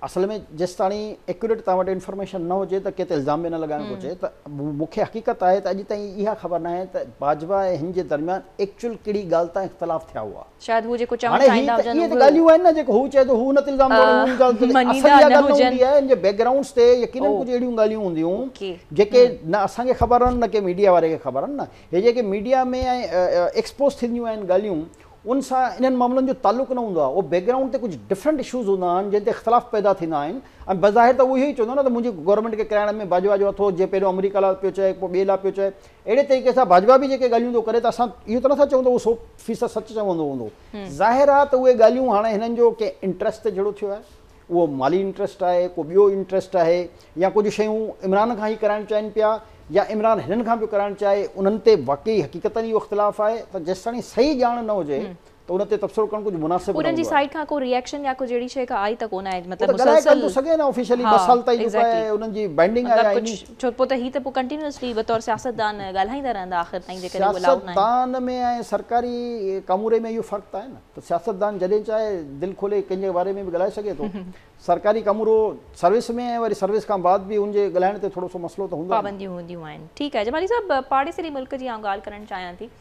असल में जेसिताणी एक्यूरेट तव्हां वटि इंफॉर्मेशन न हुजे त कंहिं ते इल्ज़ाम बि न लॻाइणु घुरिजे। त मूंखे हक़ीक़त आहे त अॼु ताईं इहा ख़बर न आहे त बाजवा ऐं हिन जे दरमियान एक्चुअल कहिड़ी ॻाल्हि तां इख़्तिलाफ़ थिया हुआ।
शायदि हू जेको
हाणे इहे त ॻाल्हियूं आहिनि न जेको हू चए थो हू न इल्ज़ाम जे बैकग्राउंड्स ते यकीनन कुझु अहिड़ियूं ॻाल्हियूं हूंदियूं जेके न असांखे ख़बर आहिनि न के मीडिया वारे खे ख़बर आहिनि न। हे जेके मीडिया में ऐं एक्सपोज़ थींदियूं आहिनि ॻाल्हियूं उन सां इन्हनि मामलनि जो तालुक़ु न हूंदो आहे। उहो बैकग्राउंड ते कुझु डिफरेंट इशूज़ हूंदा आहिनि जंहिं ते इख़्तिलाफ़ पैदा थींदा आहिनि ऐं बज़ाहिर त उहो ई चवंदो न त मुंहिंजी गवर्नमेंट खे कराइण में बाजवा जो हथो जे पहिरियों अमरीका लाइ पियो चए पोइ ॿिए लाइ पियो चए। अहिड़े तरीक़े सां बाजवा बि जेके ॻाल्हियूं थो करे त असां इहो त नथा चऊं त उहो 100% सच चवंदो हूंदो। ज़ाहिर आहे त उहे ॻाल्हियूं हाणे हिननि जो कंहिं इंट्रस्ट ते जहिड़ो थियो आहे, उहो माली इंट्रस्ट आहे, को ॿियो इंट्रस्ट आहे या कुझु शयूं इमरान खां ई कराइणु चाहिनि पिया या इमरान हिननि खां पियो कराइणु चाहे, उन्हनि ते वाक़ई हक़ीक़तनि इहो इख़्तिलाफ़ आहे। त जेसिताणी सही ॼाण न हुजे त उन ते तबसरो करणु कुझु मुनासिब
उन्हनि जी साइड खां को रिएक्शन या कुझु अहिड़ी शइ का आई त कोन आहे?
मतिलबु मुसलसल सघे न ऑफिशियली 2 साल ताईं जेको आहे उन्हनि जी बाइंडिंग आहे।
छो पोइ त ही त पोइ कंटिन्यूअसली बतौर सियासतदान ॻाल्हाईंदा रहंदा आख़िर ताईं जेकॾहिं
सियासतदान में ऐं सरकारी कामूरे में इहो फ़र्क़ु त आहे न। त सियासतदान जॾहिं चाहे दिलि खोले कंहिंजे बारे में बि ॻाल्हाए सघे थो। सरकारी कमरो सर्विस में ऐं वरी सर्विस खां बाद बि उनजे ॻाल्हाइण ते थोरो सो मसइलो त हूंदो आहे,
पाबंदियूं हूंदियूं आहिनि। ठीकु आहे जमाली साहब, पाड़ेसरी मुल्क जी आउं ॻाल्हि करणु चाहियां थी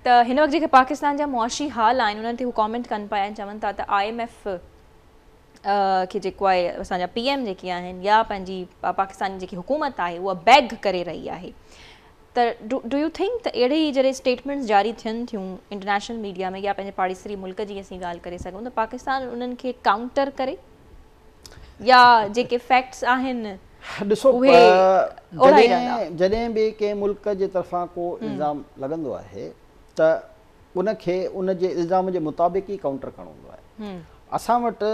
त हिन वक़्तु जेके पाकिस्तान जा मुआशी हाल आहिनि उन्हनि ते हू कॉमेंट कनि पिया आहिनि, चवनि था त IMF खे जेको आहे असांजा PM जेके आहिनि या पंहिंजी पाकिस्तान जी जेकी हुकूमत आहे उहा बैग करे रही आहे। त डू यू थिंक त अहिड़ी जॾहिं स्टेटमेंट्स जारी थियनि थियूं इंटरनेशनल मीडिया में या पंहिंजे पाड़ेसरी मुल्क जी असीं ॻाल्हि करे सघूं त पाकिस्तान उन्हनि खे काउंटर करे या जेके फैक्ट्स आहिनि
ॾिसो जॾहिं बि कंहिं मुल्क जे तरफ़ां को इल्ज़ाम लॻंदो आहे त उनखे उन जे इल्ज़ाम जे मुताबिक़ ई काउंटर करणो हूंदो आहे। असां वटि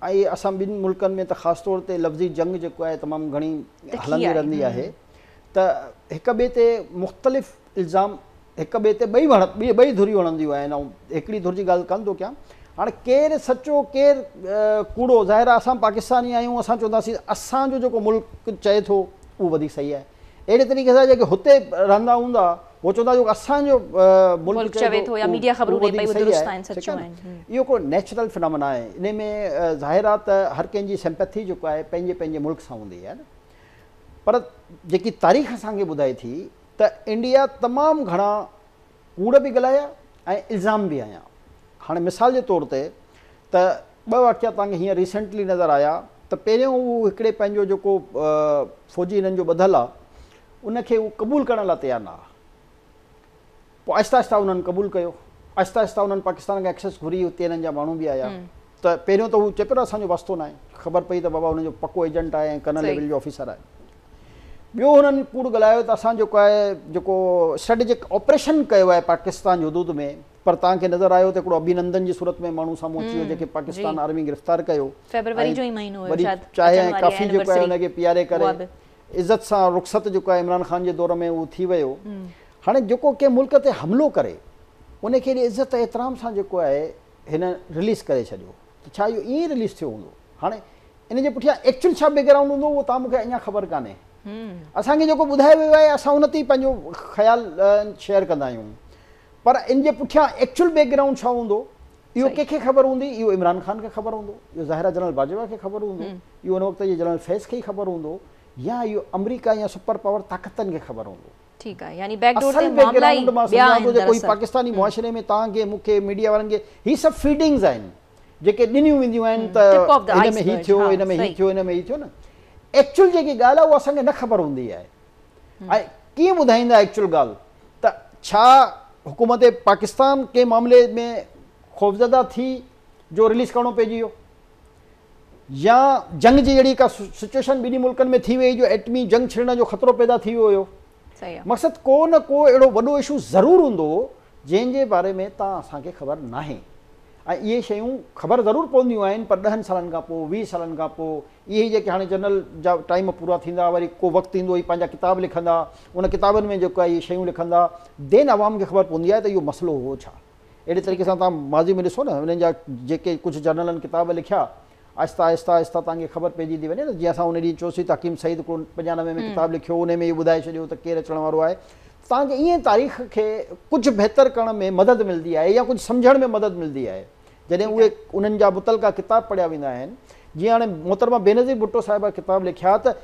ऐं असां ॿिनि मुल्कनि में त ख़ासि तौर ते लफ़्ज़ी जंग जेको आहे तमामु घणी हलंदी रहंदी आहे त हिक ॿिए ते मुख़्तलिफ़ इल्ज़ाम हिक ॿिए ते ॿई धुरियूं हणंदियूं आहिनि ऐं हिकिड़ी धुर जी ॻाल्हि कोन थो कयां। हाणे केरु सचो केरु कूड़ो, ज़ाहिर आहे असां पाकिस्तानी आहियूं, असां चवंदासीं असांजो जेको मुल्क चए थो उहो वधीक सही आहे। अहिड़े तरीक़े सां जेके हुते रहंदा हूंदा उहो चवंदा जो असांजो मुल्क चवे थो या मीडिया ख़बरूं ॾे पई उहे दुरुस्त आहिनि, सचो आहिनि। इहो को नेचुरल फिनोमेना आहे। इन में ज़ाहिर आहे त हर कंहिंजी सिंपैथी जेको आहे पंहिंजे पंहिंजे मुल्क सां हूंदी आहे न, पर जेकी तारीख़ असांखे ॿुधाए थी त इंडिया तमामु घणा कूड़ बि ॻाल्हाया ऐं इल्ज़ाम बि आया। हाणे मिसाल जे तौर ते त ॿ वाक़िया तव्हांखे हींअर रिसेंटली नज़र आया त पहिरियों उहो हिकिड़े पंहिंजो जेको फ़ौजी हिननि जो ॿधलु आहे उनखे उहो क़बूल करण लाइ तयारु न आहे। पोइ आहिस्ता आहिस्ता उन्हनि क़बूल कयो, आहिस्ता आहिस्ता उन्हनि पाकिस्तान खां एक्सेस घुरी, हुते हिननि जा माण्हू बि आया। त पहिरियों त हू चए पियो असांजो वास्तो न आहे, ख़बर पई त बाबा हुनजो पको एजेंट आहे ऐं कर्नल लेवल जो ऑफिसर आहे। ॿियो हुननि कूड़ ॻाल्हायो त असां जेको आहे जेको स्ट्रेटेजिक ऑपरेशन कयो आहे पाकिस्तान हदूद में, पर तव्हांखे नज़र आयो त हिकिड़ो अभिनंदन जी सूरत में माण्हू साम्हूं अची वियो जेके पाकिस्तान आर्मी गिरफ़्तार कयो, वरी चाहे ऐं काफ़ी जेको आहे हुनखे पीआरे करे इज़त सां रुख़सत जेको आहे इमरान ख़ान जे दौर में उहो थी वियो। हाणे जेको कंहिं मुल्क ते हमिलो करे उनखे एॾी इज़त एतिराम सां जेको आहे हिन रिलीज़ करे छॾियो, त छा इहो ईअं रिलीज़ थियो हूंदो? हाणे इन जे पुठियां एक्चुअल छा बैकग्राउंड हूंदो उहो तव्हां मूंखे अञा ख़बर कान्हे। असांखे जेको ॿुधायो वियो आहे असां उन ते ई पंहिंजो ख़्यालु शेयर कंदा आहियूं, पर इन जे पुठियां एक्चुअल बैकग्राउंड छा हूंदो इहो कंहिंखे ख़बर हूंदी? इहो इमरान ख़ान खे ख़बर हूंदो, इहो ज़ाहिर जनरल बाजवा खे ख़बर हूंदो, इहो उन वक़्त जे जनरल फैज़ खे ई ख़बर हूंदो, या इहो अमरीका या सुपर पावर ताक़तनि खे ख़बर हूंदो।
ठीकु आहे, यानी बैकडोर ते मामला ई ॿिया
जेको पाकिस्तानी मुआशरे में तव्हांखे मूंखे मीडिया वारनि खे ही सभु फीडिंग्स आहिनि जेके ॾिनियूं वेंदियूं आहिनि त हिन में हीउ थियो, हिन में हीउ थियो, हिन में हीउ थियो न। एक्चुअल जेकी ॻाल्हि आहे उहा असांखे न ख़बर हूंदी आहे। ऐं कीअं ॿुधाईंदा एक्चुअल ॻाल्हि त छा हुकूमत पाकिस्तान के मामले में ख़ौफ़ज़दा थी जो रिलीज़ करणो पइजी वियो, या जंग जी अहिड़ी का सिचुएशन ॿिनी मुल्कनि में थी वई जो एटमी जंग छिड़ण जो ख़तरो पैदा थी वियो हुयो। मक़सदु को न को अहिड़ो वॾो इशू ज़रूरु हूंदो जंहिंजे बारे में तव्हां असांखे ख़बर नाहे। ऐं इहे शयूं ख़बर ज़रूरु पवंदियूं आहिनि, पर 10 सालनि खां पोइ 20 सालनि खां पोइ इहे जेके हाणे जनरल जा टाइम पूरा थींदा, वरी को वक़्तु ईंदो ई पंहिंजा किताब लिखंदा, उन किताबनि में जेको आहे इहे शयूं लिखंदा, देन आवाम खे ख़बर पवंदी आहे त इहो मसइलो हो छा। अहिड़े तरीक़े सां तव्हां माज़ी में ॾिसो न हुननि जा जेके कुझु जर्नलनि किताब लिखिया, आहिस्ता आहिस्ता आहिस्ता तव्हांखे ख़बर पइजी थी वञे न। जीअं असां उन ॾींहुं चयोसीं त हकीम सईद 95 में किताब लिखियो, उन में इहो ॿुधाए छॾियो त केरु अचण वारो आहे। तव्हांखे ईअं तारीख़ खे कुझु बहितर करण में मदद मिलंदी आहे या कुझु सम्झण में मदद मिलंदी आहे जॾहिं उहे उन्हनि जा मुतलका किताब पढ़िया वेंदा आहिनि। जीअं हाणे मोहतरमा बेनज़ीर भुट्टो साहिबा किताब लिखिया त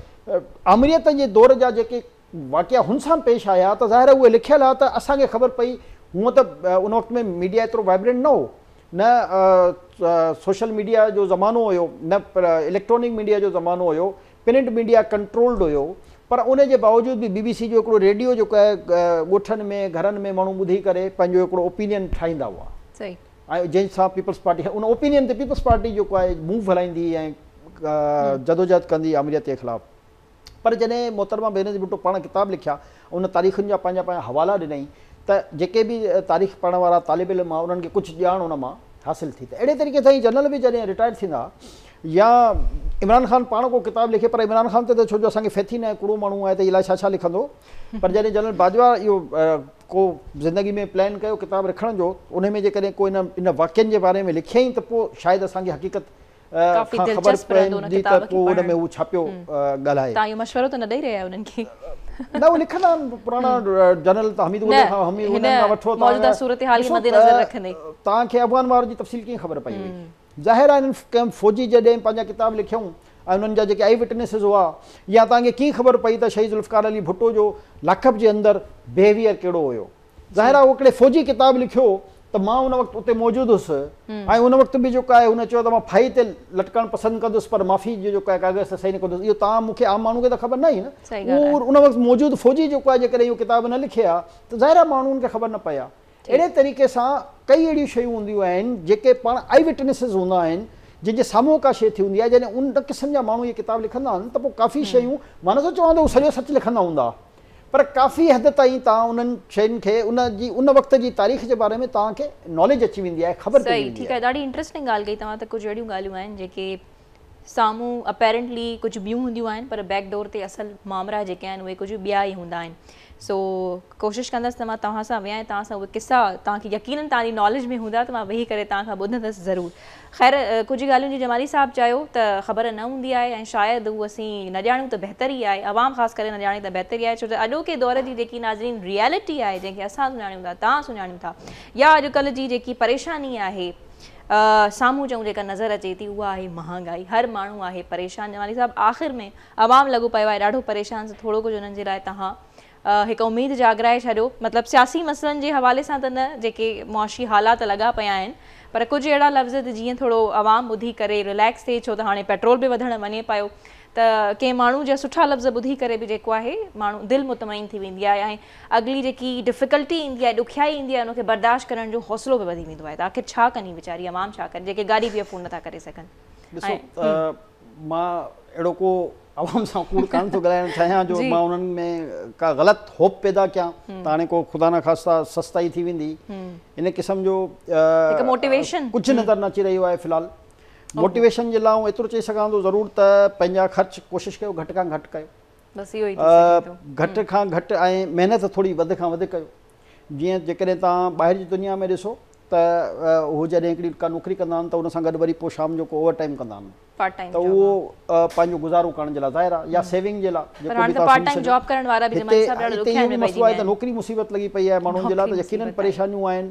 आमिरियत जे दौर जा जेके वाक़िया हुन सां पेश आया त ज़ाहिर उहे लिखियलु आहे त असांखे ख़बर पई। हूअं त उन वक़्त में मीडिया एतिरो वाइब्रेंट न हो, न सोशल मीडिया जो ज़मानो हुयो, न इलेक्ट्रॉनिक मीडिया जो ज़मानो हुयो, प्रिंट मीडिया कंट्रोल्ड हुयो, पर उन जे बावजूद बि BBC जो हिकिड़ो रेडियो जेको आहे ॻोठनि में घरनि में माण्हू ॿुधी करे पंहिंजो हिकिड़ो ओपिनियन ठाहींदा हुआ। ऐं जंहिंसां पीपल्स पार्टी उन ओपिनियन ते पीपल्स पार्टी जेको आहे मूव हलाईंदी ऐं जदोजहद कंदी आमिरियत जे ख़िलाफ़। पर जॾहिं मोहतरमा बेनज़ीर भुट्टो पाण किताब लिखिया, उन तारीख़ुनि जा पंहिंजा पंहिंजा हवाला ॾिनई, त जेके बि तारीख़ पढ़ण वारा तालिब इल्म आहे उन्हनि खे कुझु ॼाण उन मां हासिलु थी। त अहिड़े तरीक़े सां ई जनरल बि जॾहिं रिटायर थींदा, या इमरान ख़ान पाण को किताब लिखे, पर इमरान ख़ान ते त छो जो असांखे फैथी न आहे, कूड़ो माण्हू आहे त इलाही छा छा लिखंदो। पर जॾहिं जनरल बाजवा इहो को ज़िंदगी में प्लान कयो किताब लिखण जो, उन में जेकॾहिं को इन वाक्यनि जे बारे में लिखियईं त पोइ शायदि असांखे हक़ीक़त खां ख़बर पवंदी त पोइ उन में उहो छापियो ॻाल्हाए।
तव्हां इहो मशवरो त न ॾेई रहिया उन्हनि खे?
न, उहे लिखंदा आहिनि पुराणा जनरल त हमीद खां वठो तव्हांखे अफ़गान वार जी तफ़सील कीअं ख़बर पई हुई? ज़ाहिर आहे इन्हनि कंहिं फ़ौजी जॾहिं पंहिंजा किताब लिखियऊं ऐं उन्हनि जा जेके आई विटनेसिस हुआ, या तव्हांखे कीअं ख़बर पई त शहीद ज़ुल्फ़िकार अली भुट्टो जो लाकब जे अंदरि बिहेवियर कहिड़ो हुयो, ज़ाहिर आहे हिकिड़े फ़ौजी किताबु लिखियो त मां उन वक़्तु उते मौजूदु हुउसि ऐं उन वक़्तु बि जेको आहे हुन चयो त मां फाई ते लटकणु पसंदि कंदुसि पर माफ़ी जो जेको आहे काग़ज़ त सही न कंदुसि। इहो तव्हां मूंखे आम माण्हू खे त ख़बर न ई न, उहो उन वक़्तु मौजूदु फ़ौजी जेको आहे जेकॾहिं इहो किताबु न लिखे आहे त ज़ाहिर आहे माण्हुनि खे ख़बर न पए आहे। अहिड़े तरीक़े सां कई अहिड़ियूं शयूं हूंदियूं आहिनि जेके पाण आई विटनेसिस हूंदा आहिनि, जंहिंजे साम्हूं का शइ थी हूंदी आहे। जॾहिं उन क़िस्म जा माण्हू इहे किताब लिखंदा आहिनि त पोइ काफ़ी शयूं मां नथो चवां त उहे सॼो सच लिखंदा हूंदा, पर काफ़ी हद ताईं तव्हां उन्हनि शयुनि खे उन वक़्त जी तारीख़ जे बारे में तव्हांखे नॉलेज अची वेंदी आहे, ख़बर पइजी वेंदी आहे।
ठीकु आहे, ॾाढी इंट्रस्टिंग ॻाल्हि कई तव्हां। त कुझु अहिड़ियूं ॻाल्हियूं आहिनि जेके साम्हूं अपेरेंटली कुझु ॿियूं हूंदियूं आहिनि, पर बैकडोर ते असल मामला जेके आहिनि उहे कुझु ॿिया ई हूंदा आहिनि। सो कोशिशि कंदसि त मां तव्हां सां वियां, तव्हां सां उहे किसा तव्हांखे यकीननि तव्हांजी नॉलेज में हूंदा त मां वेही करे तव्हां खां ॿुधंदसि ज़रूरु। ख़ैर, कुझु ॻाल्हियूं जी जमाली साहिबु चयो त ख़बर न हूंदी आहे ऐं शायदि उहो असीं न ॼाणूं त बहितर ई आहे, आवाम ख़ासि करे न ॼाणे त बहितर ई आहे, छो त अॼोके दौर जी जेकी नाज़रीन रियलिटी आहे जंहिंखे असां सुञाणूं था, तव्हां सुञाणूं था, या अॼुकल्ह जी जेकी परेशानी आहे साम्हूं चऊं जेका नज़र अचे थी उहा आहे महांगाई। हर माण्हू आहे परेशान। जमाली साहिबु आख़िर में आवाम लॻो पियो आहे ॾाढो परेशान। थोरो कुझु हुननि जे लाइ तव्हां हिकु उमेदु जागराए छॾियो, मतिलबु सियासी मसइलनि जे हवाले सां त न, जेके मुआशी हालात लॻा पिया आहिनि, पर कुझु अहिड़ा लफ़्ज़ जीअं थोरो आवाम ॿुधी करे रिलैक्स थिए, छो त हाणे पेट्रोल बि वधणु वञे पियो त कंहिं माण्हू जा सुठा लफ़्ज़ ॿुधी करे बि जेको आहे माण्हू दिलि मुतमइन थी वेंदी आहे ऐं अॻिली जेकी डिफ़िकल्टी ईंदी आहे, ॾुखियाई ईंदी आहे, उनखे बर्दाश्त करण जो हौसलो बि वधी वेंदो आहे। त आख़िर छा कनि वीचारी आवाम, छा कनि जेके गाॾी बि अफोर्ड नथा करे सघनि?
ॾिसो, मां अहिड़ो को आवाम सां कूड़ कान थो ॻाल्हाइणु चाहियां जो मां उन्हनि में का ग़लति होप पैदा कयां त हाणे को ख़ुदा न ख़ास्ता सस्ताई थी वेंदी, इन क़िस्म जो
मोटिवेशन
कुझु नज़र न अची रहियो आहे फ़िलहालु। मोटिवेशन जे लाइ एतिरो चई सघां थो ज़रूरु त पंहिंजा ख़र्च कोशिशि कयो घटि खां घटि कयो,
बसि इहो ई
घटि खां घटि ऐं महिनत थोरी वधि खां वधि कयो। जीअं जेकॾहिं तव्हां ॿाहिरि जी दुनिया में ॾिसो त उहो जॾहिं हिकिड़ी का नौकिरी कंदा आहिनि त उन सां गॾु वरी पोइ शाम जो को ओवर टाइम कंदा आहिनि, त उहो पंहिंजो गुज़ारो करण जे लाइ ज़ाहिर आहे या सेविंग जे लाइ मसइलो आहे त नौकिरी मुसीबत लॻी पई आहे माण्हुनि जे लाइ, त यकीननि परेशानियूं आहिनि,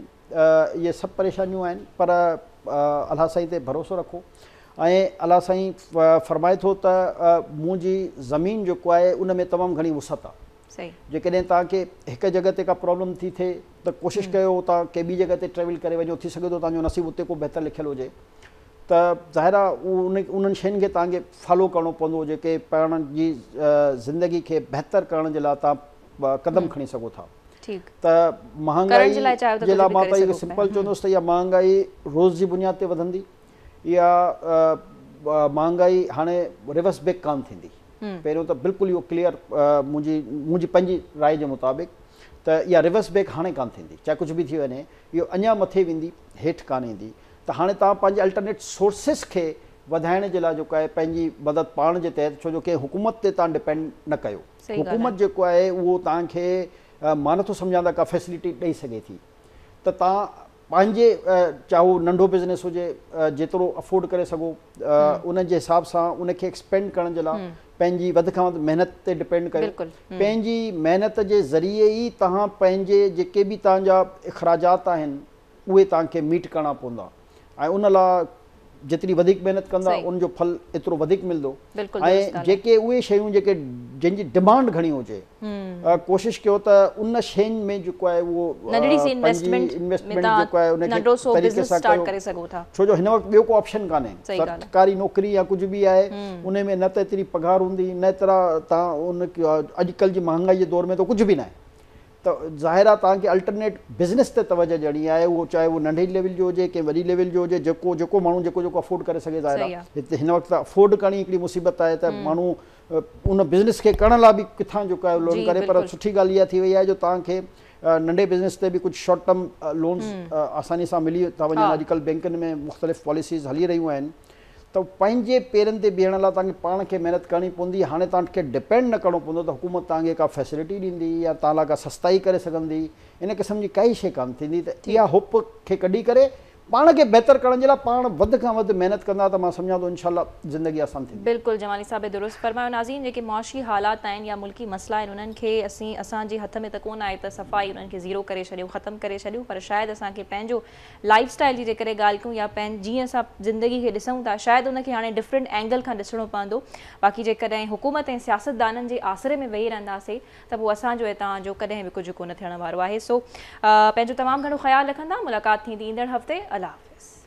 इहे सभु परेशानियूं आहिनि, पर अलाह साईं ते भरोसो रखो। ऐं अलाह साईं फरमाए थो त मुंहिंजी ज़मीन जेको आहे उन में तमामु घणी वुसअत आहे। जेकॾहिं तव्हांखे हिकु जॻह ते का प्रॉब्लम थी थिए त कोशिशि कयो तव्हां कंहिं ॿी जॻह ते ट्रेवल करे वञो, थी सघे थो तव्हांजो नसीबु उते को बहितर लिखियलु हुजे, त ज़ाहिर आहे उन्हनि शयुनि खे तव्हांखे फॉलो करिणो पवंदो जेके पाण जी ज़िंदगी खे बहितर करण जे लाइ तव्हां क़दम खणी सघो था। त महांगाई जे लाइ मां त इहो सिंपल चवंदुसि त इहा महांगाई रोज़ जी बुनियाद ते वधंदी, इहा महांगाई हाणे रिवर्स बैक कान थींदी। पहिरियों त बिल्कुलु इहो क्लियर मुंहिंजी पंहिंजी राय जे मुताबिक़ त इहा रिवर्स बैक हाणे कान थींदी, चाहे कुझु बि थी वञे, इहो अञा मथे वेंदी, हेठि कान ईंदी। त हाणे तव्हां पंहिंजे अल्टरनेट सोर्सिस खे वधाइण जे लाइ जेको आहे पंहिंजी मदद पाण जे तहत, छो जो कंहिं हुकूमत ते तव्हां डिपेंड न कयो, हुकूमत जेको आहे उहो तव्हांखे मां नथो सम्झां त का फैसिलिटी ॾेई सघे थी, त तव्हां पंहिंजे चाहे उहो नंढो बिज़नेस हुजे जेतिरो अफोर्ड करे सघो उन जे हिसाब सां उनखे एक्सपेंड करण जे लाइ पंहिंजी वधि खां वधि महिनत ते डिपेंड कयो। पंहिंजी महिनत जे ज़रिए ई तव्हां पंहिंजे जेके बि तव्हांजा इख़राजात आहिनि उहे तव्हांखे मीट करणा पवंदा ऐं उन लाइ जेतिरी वधीक महिनत कंदा उनजो फल एतिरो वधीक मिलंदो। ऐं जेके उहे शयूं जेके जंहिंजी डिमांड घणी हुजे कोशिशि कयो त उन शयुनि में जेको आहे उहो इन्वेस्टमेंट जेको आहे उनखे तरीक़े सां कयो, छो जो हिन वक़्तु ॿियो को ऑप्शन कान्हे, सरकारी नौकिरी या कुझु बि आहे उन में न त एतिरी पघार हूंदी, न एतिरा तव्हां उन अॼुकल्ह जी महांगाई जे दौर में त कुझु बि न आहे, त ज़ाहिर आहे तव्हांखे अल्टरनेट बिज़नेस ते तवजह ॾियणी आहे, उहो चाहे उहो नंढी लेवल जो हुजे कंहिं वॾी लेवल जो हुजे, जेको माण्हू जेको अफोर्ड करे सघे। ज़ाहिर आहे हिते हिन वक़्तु अफोर्ड करणी हिकिड़ी मुसीबत आहे त माण्हू उन बिज़नेस खे करण लाइ बि किथां जेको आहे लोन करे, पर सुठी ॻाल्हि इहा थी वई आहे जो तव्हांखे नंढे बिज़नेस ते बि कुझु शॉर्ट टर्म लोन्स आसानी सां मिली था वञनि। अॼुकल्ह बैंकुनि में मुख़्तलिफ़ पॉलिसीज़ हली रहियूं आहिनि, त पंहिंजे पेरनि ते बीहण लाइ तव्हांखे पाण खे महिनत करणी पवंदी। हाणे तव्हांखे डिपेंड न करिणो पवंदो त हुकूमत तव्हांखे का फैसिलिटी ॾींदी या तव्हां लाइ का सस्ताई करे सघंदी, इन क़िस्म जी काई शइ कान थींदी। त इहा होप खे कढी करे पाण खे बहितर करण जे लाइ पाण वधि खां वधि महिनत कंदा त मां सम्झां थो इंशाल्लाह ज़िंदगी आसान थींदी।
बिल्कुलु जमाली साहब दुरुस्त फरमायो। नाज़रीन, जेके मुआशी हालात आहिनि या मुल्की मसइला आहिनि उन्हनि खे असांजे हथ में त कोन आहे त सफ़ाई उन्हनि खे ज़ीरो करे छॾियूं, ख़तमु करे छॾियूं, पर शायदि असांखे पंहिंजो लाइफ स्टाइल जी जेकॾहिं ॻाल्हि कयूं या जीअं असां ज़िंदगी खे ॾिसूं था शायदि उनखे हाणे डिफरेंट एंगल खां ॾिसणो पवंदो। बाक़ी जेकॾहिं हुकूमत ऐं सियासतदाननि जे आसिरे में वेही रहंदासीं त पोइ असांजो ऐं तव्हांजो कॾहिं बि कुझु कोन थियण वारो आहे। सो पंहिंजो तमामु घणो ख़्यालु रखंदा। मुलाक़ात थींदी ईंदड़ हफ़्ते। अल्लाह हाफ़िज़।